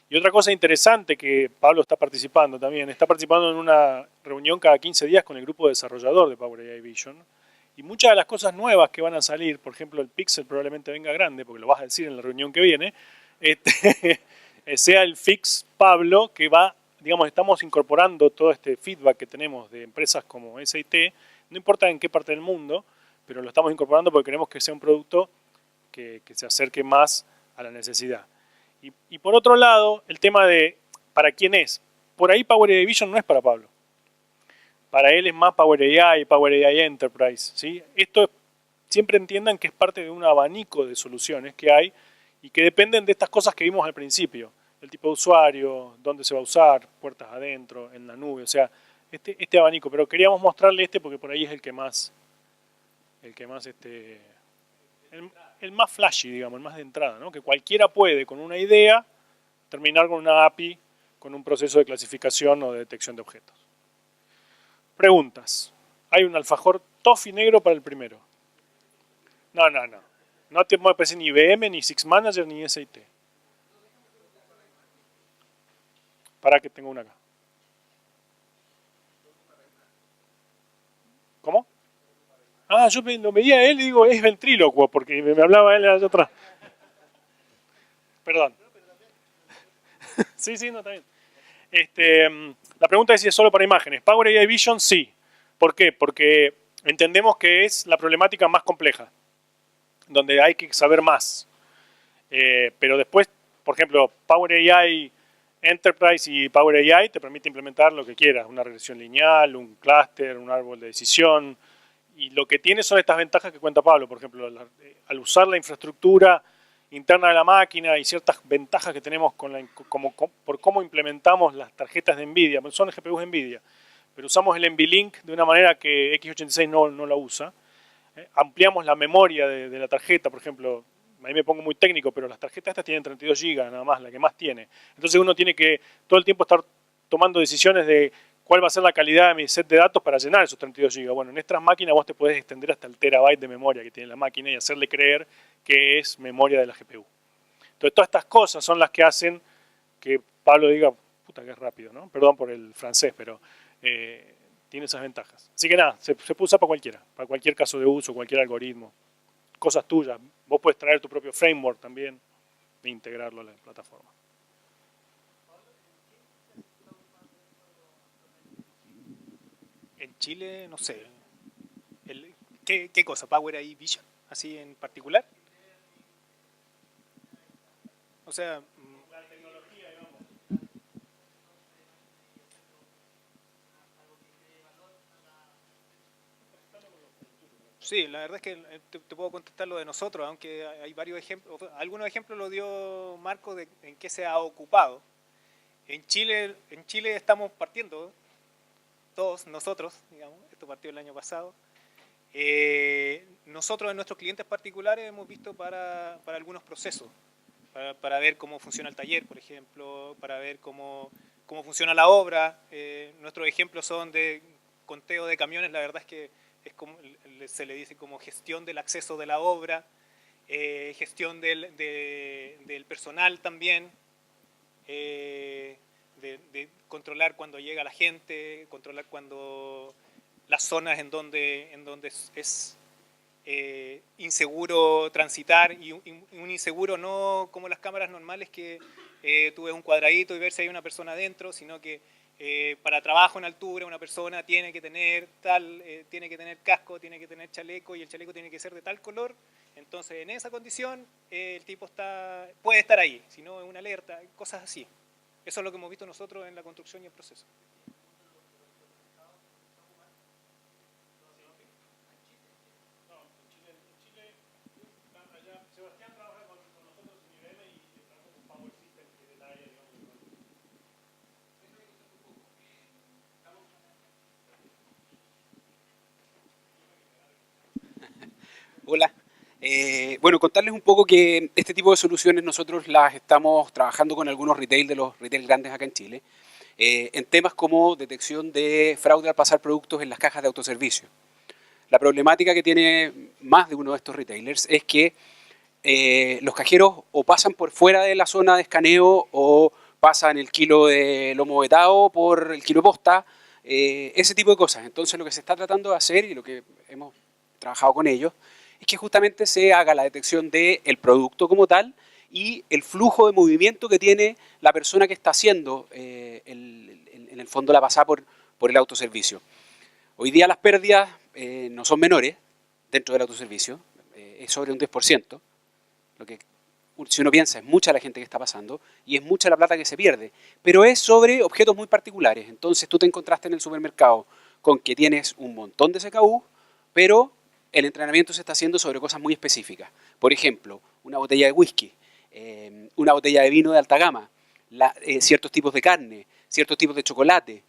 Y otra cosa interesante que Pablo está participando también, está participando en una reunión cada 15 días con el grupo desarrollador de Power AI Vision. Y muchas de las cosas nuevas que van a salir, por ejemplo el Pixel probablemente venga grande, porque lo vas a decir en la reunión que viene, sea el Fix Pablo, que va, digamos, estamos incorporando todo este feedback que tenemos de empresas como SAT, no importa en qué parte del mundo, pero lo estamos incorporando porque queremos que sea un producto que se acerque más a la necesidad. Y por otro lado, el tema de ¿para quién es? Por ahí Power AI Vision no es para Pablo. Para él es más Power AI Enterprise, ¿sí? Esto siempre entiendan que es parte de un abanico de soluciones que hay y que dependen de estas cosas que vimos al principio. El tipo de usuario, dónde se va a usar, puertas adentro, en la nube, o sea, este abanico. Pero queríamos mostrarle este porque por ahí es el más flashy, digamos, el más de entrada, ¿no? Que cualquiera puede, con una idea, terminar con una API, con un proceso de clasificación o de detección de objetos. Preguntas. Hay un alfajor toffee negro para el primero. No. No te puede ni IBM, ni Six Manager, ni SAT. Para que tengo una acá. ¿Cómo? Ah, yo lo veía a él y digo, es ventrílocuo, porque me hablaba él allá atrás. Perdón. Sí, no, está bien. La pregunta es si es solo para imágenes. Power AI Vision, sí. ¿Por qué? Porque entendemos que es la problemática más compleja, donde hay que saber más. Pero después, por ejemplo, Power AI Enterprise y Power AI te permite implementar lo que quieras, una regresión lineal, un clúster, un árbol de decisión. Y lo que tiene son estas ventajas que cuenta Pablo, por ejemplo, al usar la infraestructura interna de la máquina y ciertas ventajas que tenemos por cómo implementamos las tarjetas de NVIDIA, son GPUs NVIDIA, pero usamos el NVLink de una manera que x86 no la usa. Ampliamos la memoria de la tarjeta, por ejemplo, a mí me pongo muy técnico, pero las tarjetas estas tienen 32 GB nada más, la que más tiene. Entonces uno tiene que todo el tiempo estar tomando decisiones de cuál va a ser la calidad de mi set de datos para llenar esos 32 GB. Bueno, en estas máquinas vos te podés extender hasta el terabyte de memoria que tiene la máquina y hacerle creer que es memoria de la GPU. Entonces todas estas cosas son las que hacen que Pablo diga, puta que es rápido, ¿no? Perdón por el francés, pero tiene esas ventajas. Así que nada, se puede usar para cualquiera, para cualquier caso de uso, cualquier algoritmo. Cosas tuyas. Vos puedes traer tu propio framework también e integrarlo a la plataforma. En Chile, no sé. ¿Qué cosa? ¿Power AI Vision? ¿Así en particular? O sea... La tecnología, digamos. Sí, la verdad es que te puedo contestar lo de nosotros, aunque hay varios ejemplos. Algunos ejemplos lo dio Marco en qué se ha ocupado. En Chile estamos partiendo, todos nosotros, digamos, esto partió el año pasado. Nosotros en nuestros clientes particulares hemos visto para algunos procesos, para ver cómo funciona el taller, por ejemplo, para ver cómo funciona la obra. Nuestros ejemplos son de conteo de camiones, la verdad es que es como se le dice como gestión del acceso de la obra, gestión del personal también, de controlar cuando llega la gente, controlar cuando las zonas en donde es inseguro transitar, y un inseguro no como las cámaras normales que tú ves un cuadradito y ver si hay una persona adentro, sino que para trabajo en altura una persona tiene que tener tiene que tener casco, tiene que tener chaleco, y el chaleco tiene que ser de tal color. Entonces en esa condición el tipo puede estar ahí, si no es una alerta, cosas así. Eso es lo que hemos visto nosotros en la construcción y el proceso. Sebastián trabaja con nosotros en IBM y trabaja con Power System, que es del área, digamos. Hola. Bueno, contarles un poco que este tipo de soluciones nosotros las estamos trabajando con algunos retail de los retail grandes acá en Chile, en temas como detección de fraude al pasar productos en las cajas de autoservicio. La problemática que tiene más de uno de estos retailers es que los cajeros o pasan por fuera de la zona de escaneo o pasan el kilo de lomo vetado por el kilo de posta, ese tipo de cosas. Entonces lo que se está tratando de hacer y lo que hemos trabajado con ellos es que justamente se haga la detección del producto como tal y el flujo de movimiento que tiene la persona que está haciendo en el fondo la pasada por el autoservicio. Hoy día las pérdidas no son menores dentro del autoservicio, es sobre un 10%, lo que si uno piensa es mucha la gente que está pasando y es mucha la plata que se pierde, pero es sobre objetos muy particulares. Entonces tú te encontraste en el supermercado con que tienes un montón de CKU, pero el entrenamiento se está haciendo sobre cosas muy específicas. Por ejemplo, una botella de whisky, una botella de vino de alta gama, ciertos tipos de carne, ciertos tipos de chocolate.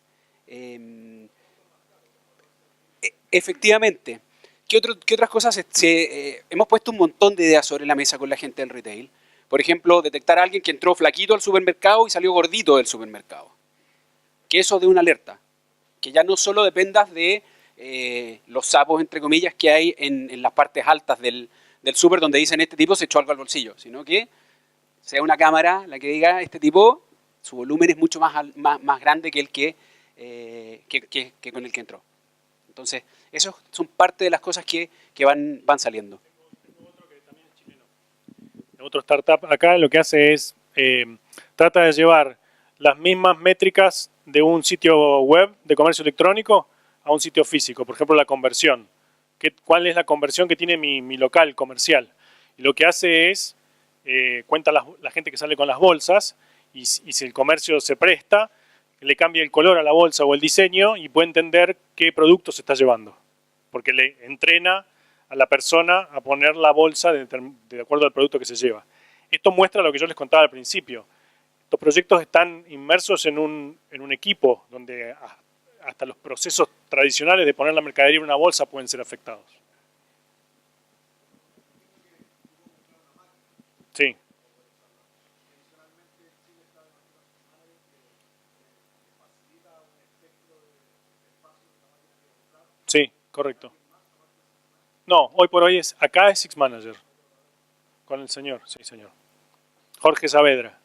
Efectivamente. ¿Qué otras cosas? Hemos puesto un montón de ideas sobre la mesa con la gente del retail. Por ejemplo, detectar a alguien que entró flaquito al supermercado y salió gordito del supermercado. Que eso dé una alerta. Que ya no solo dependas de los sapos, entre comillas, que hay en las partes altas del súper donde dicen este tipo se echó algo al bolsillo, sino que sea una cámara la que diga este tipo, su volumen es mucho más grande que el que con el que entró. Entonces, eso son parte de las cosas que van saliendo. Otro startup acá lo que hace es, trata de llevar las mismas métricas de un sitio web de comercio electrónico a un sitio físico. Por ejemplo, la conversión. ¿Cuál es la conversión que tiene mi local comercial? Y lo que hace es, cuenta la gente que sale con las bolsas y si el comercio se presta, le cambia el color a la bolsa o el diseño y puede entender qué producto se está llevando. Porque le entrena a la persona a poner la bolsa de acuerdo al producto que se lleva. Esto muestra lo que yo les contaba al principio. Estos proyectos están inmersos en un equipo donde hasta los procesos tradicionales de poner la mercadería en una bolsa pueden ser afectados. Sí. Sí, correcto. No, hoy por hoy acá es Six Manager. Con el señor, sí señor. Jorge Saavedra.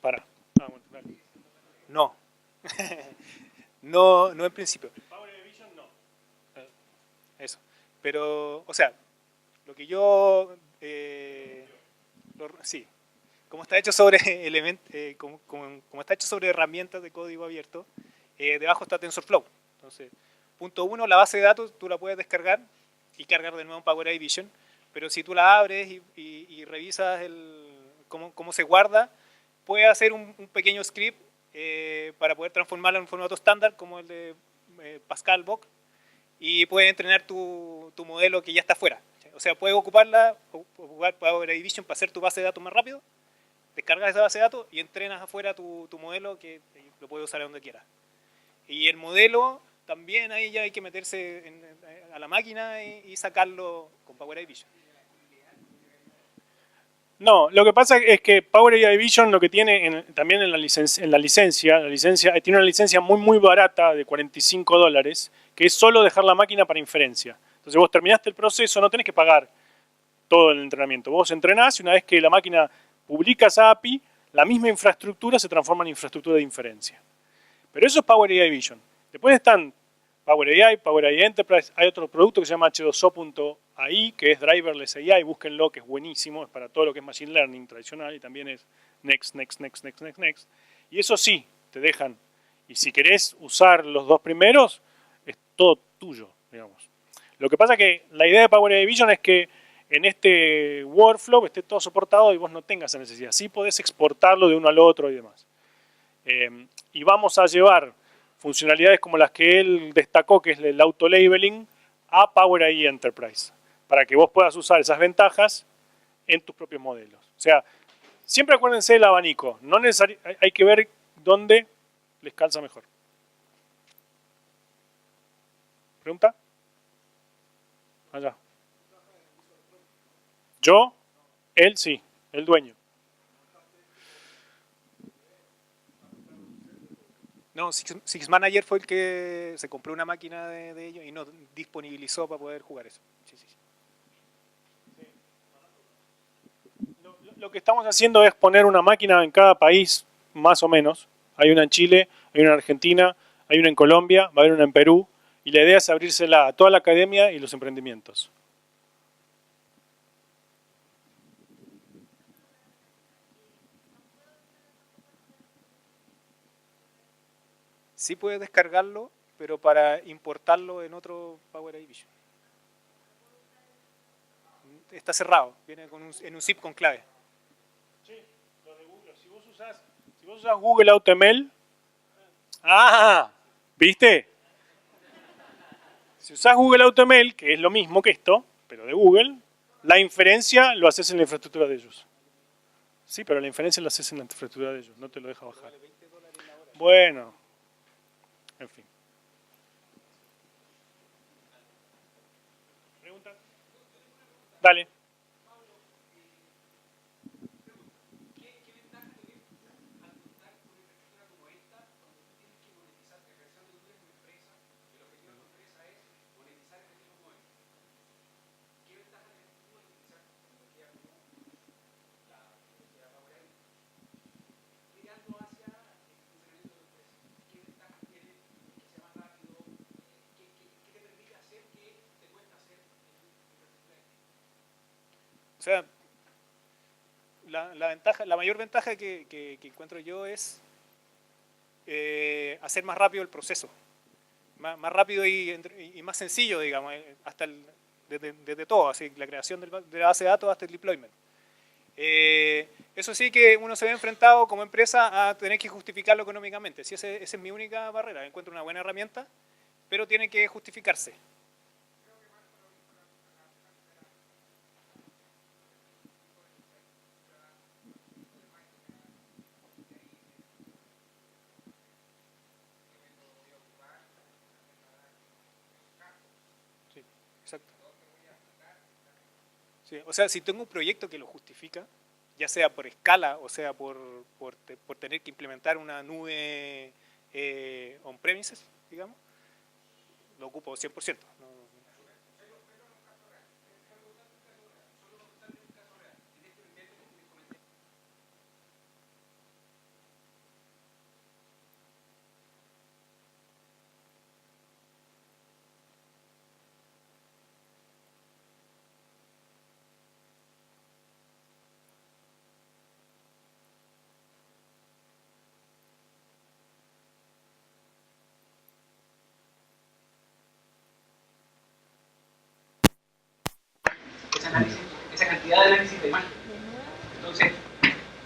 Para. Ah, bueno, dale. No. No en principio. Power Edition no. Eso. Pero, o sea, lo que yo... sí. Como está hecho sobre como está hecho sobre herramientas de código abierto, debajo está TensorFlow. Entonces, punto uno, la base de datos tú la puedes descargar y cargar de nuevo en Power Edition, pero si tú la abres y revisas cómo se guarda, puedes hacer un pequeño script para poder transformarla en un formato estándar como el de Pascal Boc y puedes entrenar tu modelo que ya está fuera. O sea, puedes ocupar Power Edition para hacer tu base de datos más rápido, descargas esa base de datos y entrenas afuera tu modelo que lo puedes usar donde quieras. Y el modelo también ahí ya hay que meterse a la máquina y sacarlo con Power Edition. No, lo que pasa es que Power AI Vision lo que tiene también en la licencia tiene una licencia muy barata de $45, que es solo dejar la máquina para inferencia. Entonces vos terminaste el proceso, no tenés que pagar todo el entrenamiento. Vos entrenás y una vez que la máquina publica esa API, la misma infraestructura se transforma en infraestructura de inferencia. Pero eso es Power AI Vision. Después están Power AI, Power AI Enterprise, hay otro producto que se llama H2O.ai, que es Driverless AI, búsquenlo, que es buenísimo, es para todo lo que es Machine Learning tradicional y también es next. Y eso sí, te dejan. Y si querés usar los dos primeros, es todo tuyo, digamos. Lo que pasa es que la idea de Power AI Vision es que en este workflow esté todo soportado y vos no tengas esa necesidad. Sí podés exportarlo de uno al otro y demás. Y vamos a llevar funcionalidades como las que él destacó, que es el auto-labeling, a Power AI Enterprise, para que vos puedas usar esas ventajas en tus propios modelos. O sea, siempre acuérdense del abanico, no hay que ver dónde les calza mejor. ¿Pregunta? Allá. ¿Yo? Él sí, el dueño. No, Six Manager fue el que se compró una máquina de ellos y no disponibilizó para poder jugar eso. Sí, sí, sí. Lo que estamos haciendo es poner una máquina en cada país, más o menos. Hay una en Chile, hay una en Argentina, hay una en Colombia, va a haber una en Perú. Y la idea es abrírsela a toda la academia y los emprendimientos. Sí puedes descargarlo, pero para importarlo en otro Power Edition. Está cerrado, viene en un zip con clave. Sí, lo de Google. Si vos usás Google AutoML, ¿viste? Si usás Google AutoML, que es lo mismo que esto, pero de Google, la inferencia lo haces en la infraestructura de ellos. Sí, pero la inferencia la haces en la infraestructura de ellos, no te lo deja bajar. Bueno, en fin. ¿Pregunta? Dale. O sea, la mayor ventaja que encuentro yo es hacer más rápido el proceso. Más rápido y más sencillo, digamos, hasta desde todo, así, la creación de la base de datos hasta el deployment. Eso sí que uno se ve enfrentado como empresa a tener que justificarlo económicamente. Si esa es mi única barrera. Encuentro una buena herramienta, pero tiene que justificarse. Sí, exacto. Sí, o sea, si tengo un proyecto que lo justifica, ya sea por escala o sea por tener que implementar una nube on-premises, digamos, lo ocupo 100%. No. Esa cantidad de análisis de imagen. Entonces,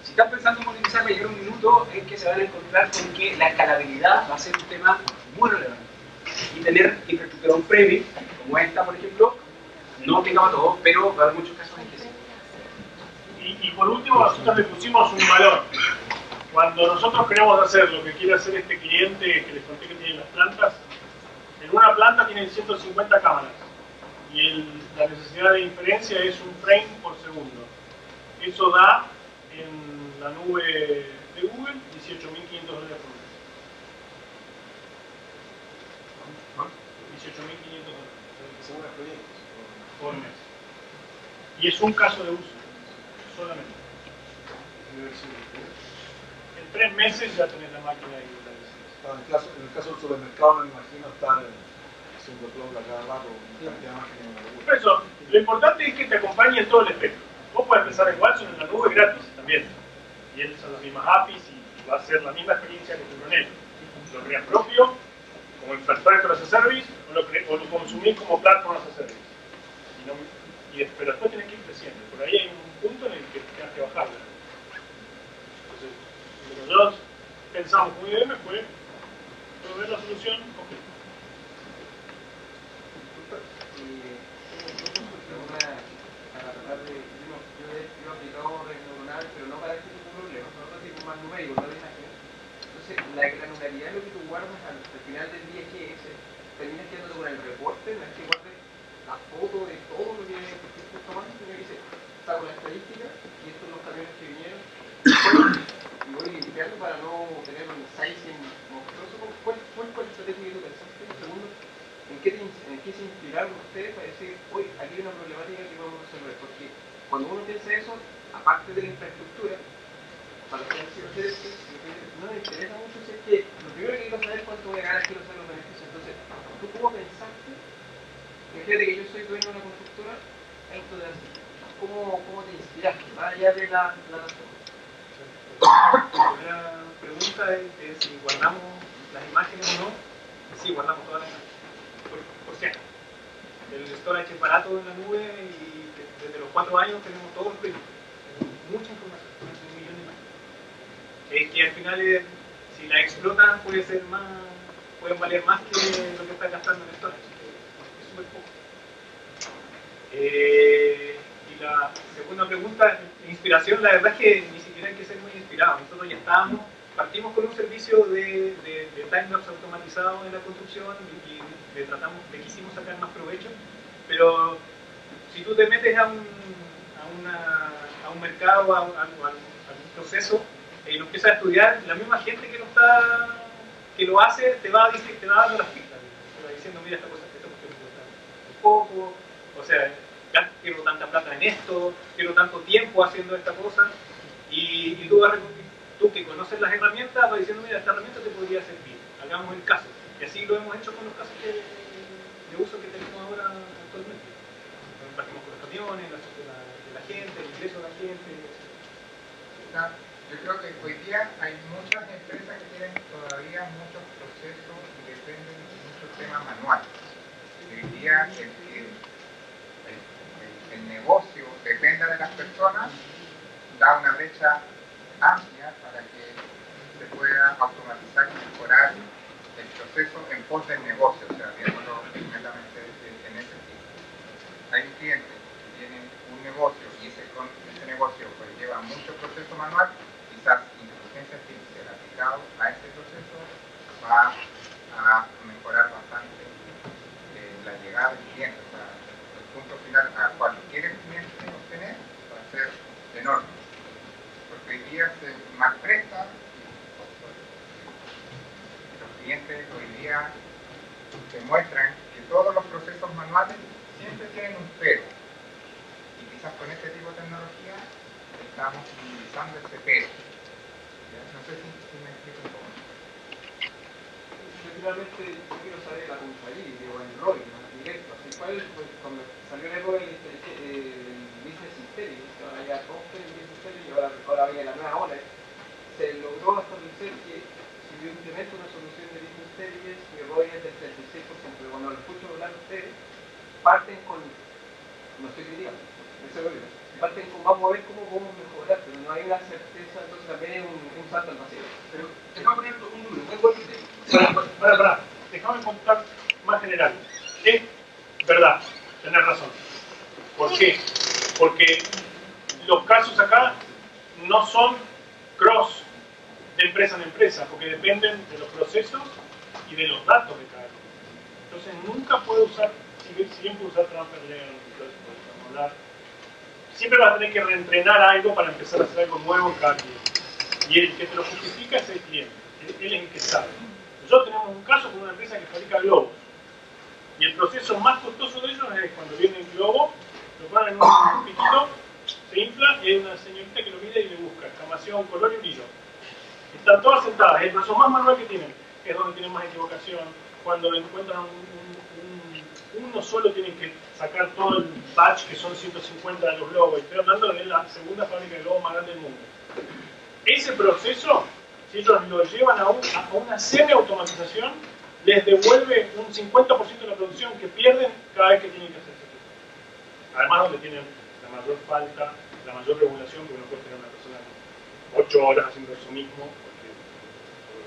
si están pensando en monetizar mayor un minuto, es que se van a encontrar con que la escalabilidad va a ser un tema muy relevante. Y tener infraestructura on-premise, como esta, por ejemplo, no aplica para todos, pero va a haber muchos casos en que sí. Y por último, nosotros le pusimos un valor. Cuando nosotros queremos hacer lo que quiere hacer este cliente que les conté que tiene las plantas, en una planta tienen 150 cámaras y la necesidad de inferencia es un frame por segundo. Eso da en la nube de Google $18.500 por mes. $18.500 por mes. Y es un caso de uso, solamente. En 3 meses ya tenés la máquina y la licencia. En el caso del supermercado, me imagino estar haciendo cloud a cada rato, cantidad de máquinas. Por eso, lo importante es que te acompañe en todo el espectro. Vos puedes empezar en Watson en la nube gratis también. Y él son las mismas APIs y va a ser la misma experiencia que tu Coronel. Lo creas propio, como infrastructure as a service, o lo consumís como platform as a service. Pero después tenés que ir creciendo. Por ahí hay un punto en el que tenés que bajarlo. Entonces, lo que nosotros pensamos con IBM fue proveer la solución completa. Yo he aplicado red neuronal, pero no para este tipo de problemas, para otro tipo más numérico, no de imagen. Entonces, la granularidad es lo que tú guardas al final del día, que es, terminas quedándote con el reporte, no es que guardes la foto de todo lo que estás tomando, sino que dice, saco la estadística, y estos son los camiones que vinieron, y voy limpiando para no tener un sizing monstruoso ustedes para decir, uy, aquí hay una problemática que vamos a resolver? Porque cuando uno piensa eso, aparte de la infraestructura, para los que han sido gerentes, no me interesa mucho si es que lo primero que quiero saber es cuánto voy a ganar, quiero saber los beneficios. Entonces, ¿tú cómo pensaste? Imagínate que yo soy dueño de una constructora, esto de así. ¿Cómo te inspiraste? Más allá de la razón. La primera pregunta es si guardamos las imágenes o no. Sí, guardamos todas las imágenes. Por cierto, el storage es barato en la nube y desde los 4 años tenemos todos los proyectos. Mucha información, más de 1 millón de imágenes. Es que al final, si la explotan, pueden valer más que lo que están gastando en storage. Es súper poco. Y la segunda pregunta, inspiración, la verdad es que ni siquiera hay que ser muy inspirado. Nosotros ya partimos con un servicio de timelapse automatizado en la construcción y le quisimos sacar más provecho, pero si tú te metes a un mercado, a un proceso, y lo empiezas a estudiar, la misma gente que lo hace te va dando las pistas, te va diciendo, mira, esta cosa que esto me cuesta un poco, o sea, quiero tanta plata en esto, quiero tanto tiempo haciendo esta cosa, y tú que conoces las herramientas vas diciendo, mira, esta herramienta te podría servir, hagamos el caso. Y así lo hemos hecho con los casos de uso que tenemos ahora actualmente. Partimos con los camiones, la gente, el ingreso de la gente, etc. Yo creo que hoy día hay muchas empresas que tienen todavía muchos procesos y dependen de muchos temas manuales. Hoy día el negocio dependa de las personas, da una brecha amplia para que se pueda automatizar y mejorar el proceso en pos del negocio, o sea, viéndolo inmediatamente en ese sentido. Hay un cliente que tiene un negocio y ese negocio pues lleva mucho proceso manual, quizás inteligencia artificial aplicado a ese proceso va a mejorar bastante la llegada del cliente, o sea, el punto final al cual quiere el cliente obtener va a ser enorme, porque hoy día se malpresta. Los clientes hoy día demuestran que todos los procesos manuales siempre tienen un pero, y quizás con este tipo de tecnología estamos utilizando ese pero. No sé si me explico un poco. Finalmente, yo quiero saber la compañía o el ROI, más directo. Así cuál, pues, cuando salió la época del Business Intelligence, ahora ya rompe el Business Intelligence y ahora viene la nueva ola, se logró establecer que si yo implemento una solución de Business Intelligence, mi ROI es del 36%, pero cuando lo escucho hablar ustedes, parten con, no estoy criticando, parten con, vamos a ver cómo podemos mejorar, pero no hay una certeza, entonces también es un salto al vacío. Pero déjame poner un número, para, déjame contar más general. Es verdad, tenés razón. ¿Por qué? Porque los casos acá no son cross de empresa en empresa, porque dependen de los procesos y de los datos de cada uno. Entonces nunca puedo usar, si bien puedo usar transfer learning, podemos hablar, siempre vas a tener que reentrenar algo para empezar a hacer algo nuevo en cada cliente. Y el que te lo justifica es el cliente, él es el que sabe. Nosotros tenemos un caso con una empresa que fabrica globos. Y el proceso más costoso de ellos es cuando viene el globo, lo ponen en un piquito, se infla y hay una señorita que lo mira y le busca escamación, color y brillo. Están todas sentadas, el proceso más manual que tienen es donde tienen más equivocación. Cuando encuentran uno solo tienen que sacar todo el batch, que son 150 de los globos. Estoy hablando de la segunda fábrica de globos más grande del mundo. Ese proceso, si ellos lo llevan a una semi-automatización, les devuelve un 50% de la producción que pierden cada vez que tienen que hacer ese proceso. Además, donde tienen la mayor falta, la mayor regulación, porque no puede tener una persona 8 horas haciendo eso mismo, porque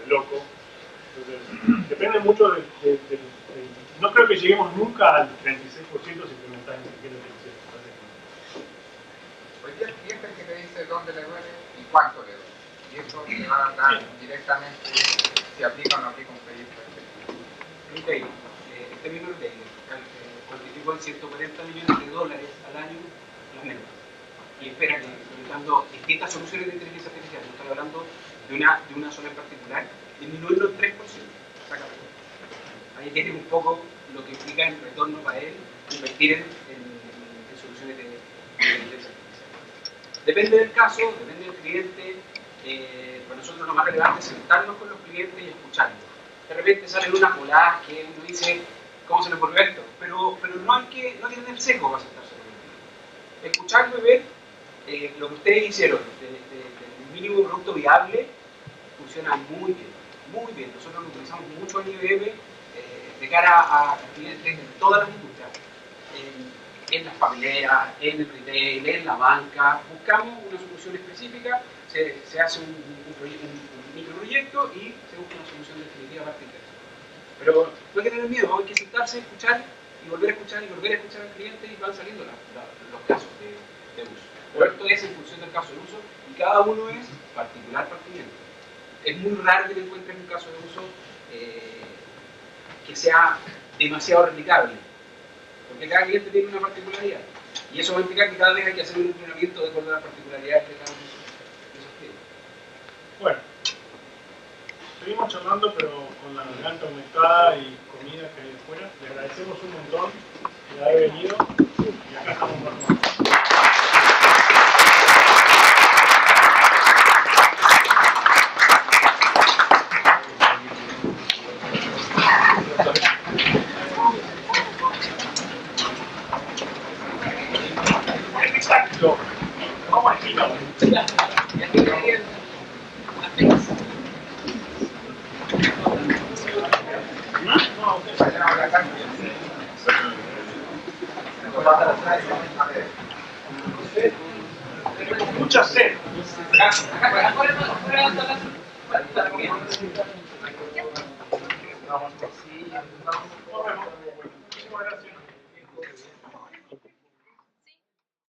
es loco. Entonces, depende mucho no creo que lleguemos nunca al 36% si implementamos ni siquiera el 36%. Hoy día el cliente es el que te dice dónde le duele y cuánto le duele. Y eso te va a dar directamente si aplica o no aplica un proyecto. Retail, el término retail, cuantificó en 140 millones de dólares al año las mermas. Y espera que, implementando distintas soluciones de inteligencia artificial, no estoy hablando de una sola en particular, disminuirlo en 3%. Ahí tienen un poco lo que implica el retorno para él, y invertir en soluciones de inteligencia artificial. Depende del caso, depende del cliente. Para nosotros lo más relevante es sentarnos con los clientes y escucharlos. De repente salen unas voladas que uno dice, ¿cómo se le ocurrió esto? Pero no hay que tener seco para sentarse con ellos. Escucharlo y ver lo que ustedes hicieron del mínimo producto viable funciona muy bien, muy bien. Nosotros lo utilizamos mucho en IBM de cara a clientes de todas las industrias, en las papeleras, en el retail, en la banca. Buscamos una solución específica, se hace un microproyecto y se busca una solución definitiva para el cliente. Pero no hay que tener miedo, hay que sentarse, escuchar y volver a escuchar y volver a escuchar al cliente y van saliendo los casos de uso. Pero esto es en función del caso de uso y cada uno es particular para el cliente. Es muy raro que te encuentres un caso de uso que sea demasiado replicable, porque cada cliente tiene una particularidad y eso va a implicar que cada vez hay que hacer un entrenamiento de acuerdo a las particularidades de cada uno de esos clientes. Bueno, seguimos charlando, pero con la garganta aumentada y comida que hay afuera. Le agradecemos un montón de haber venido y acá estamos más. Exacto. Vamos aquí, vamos. Mucha sed.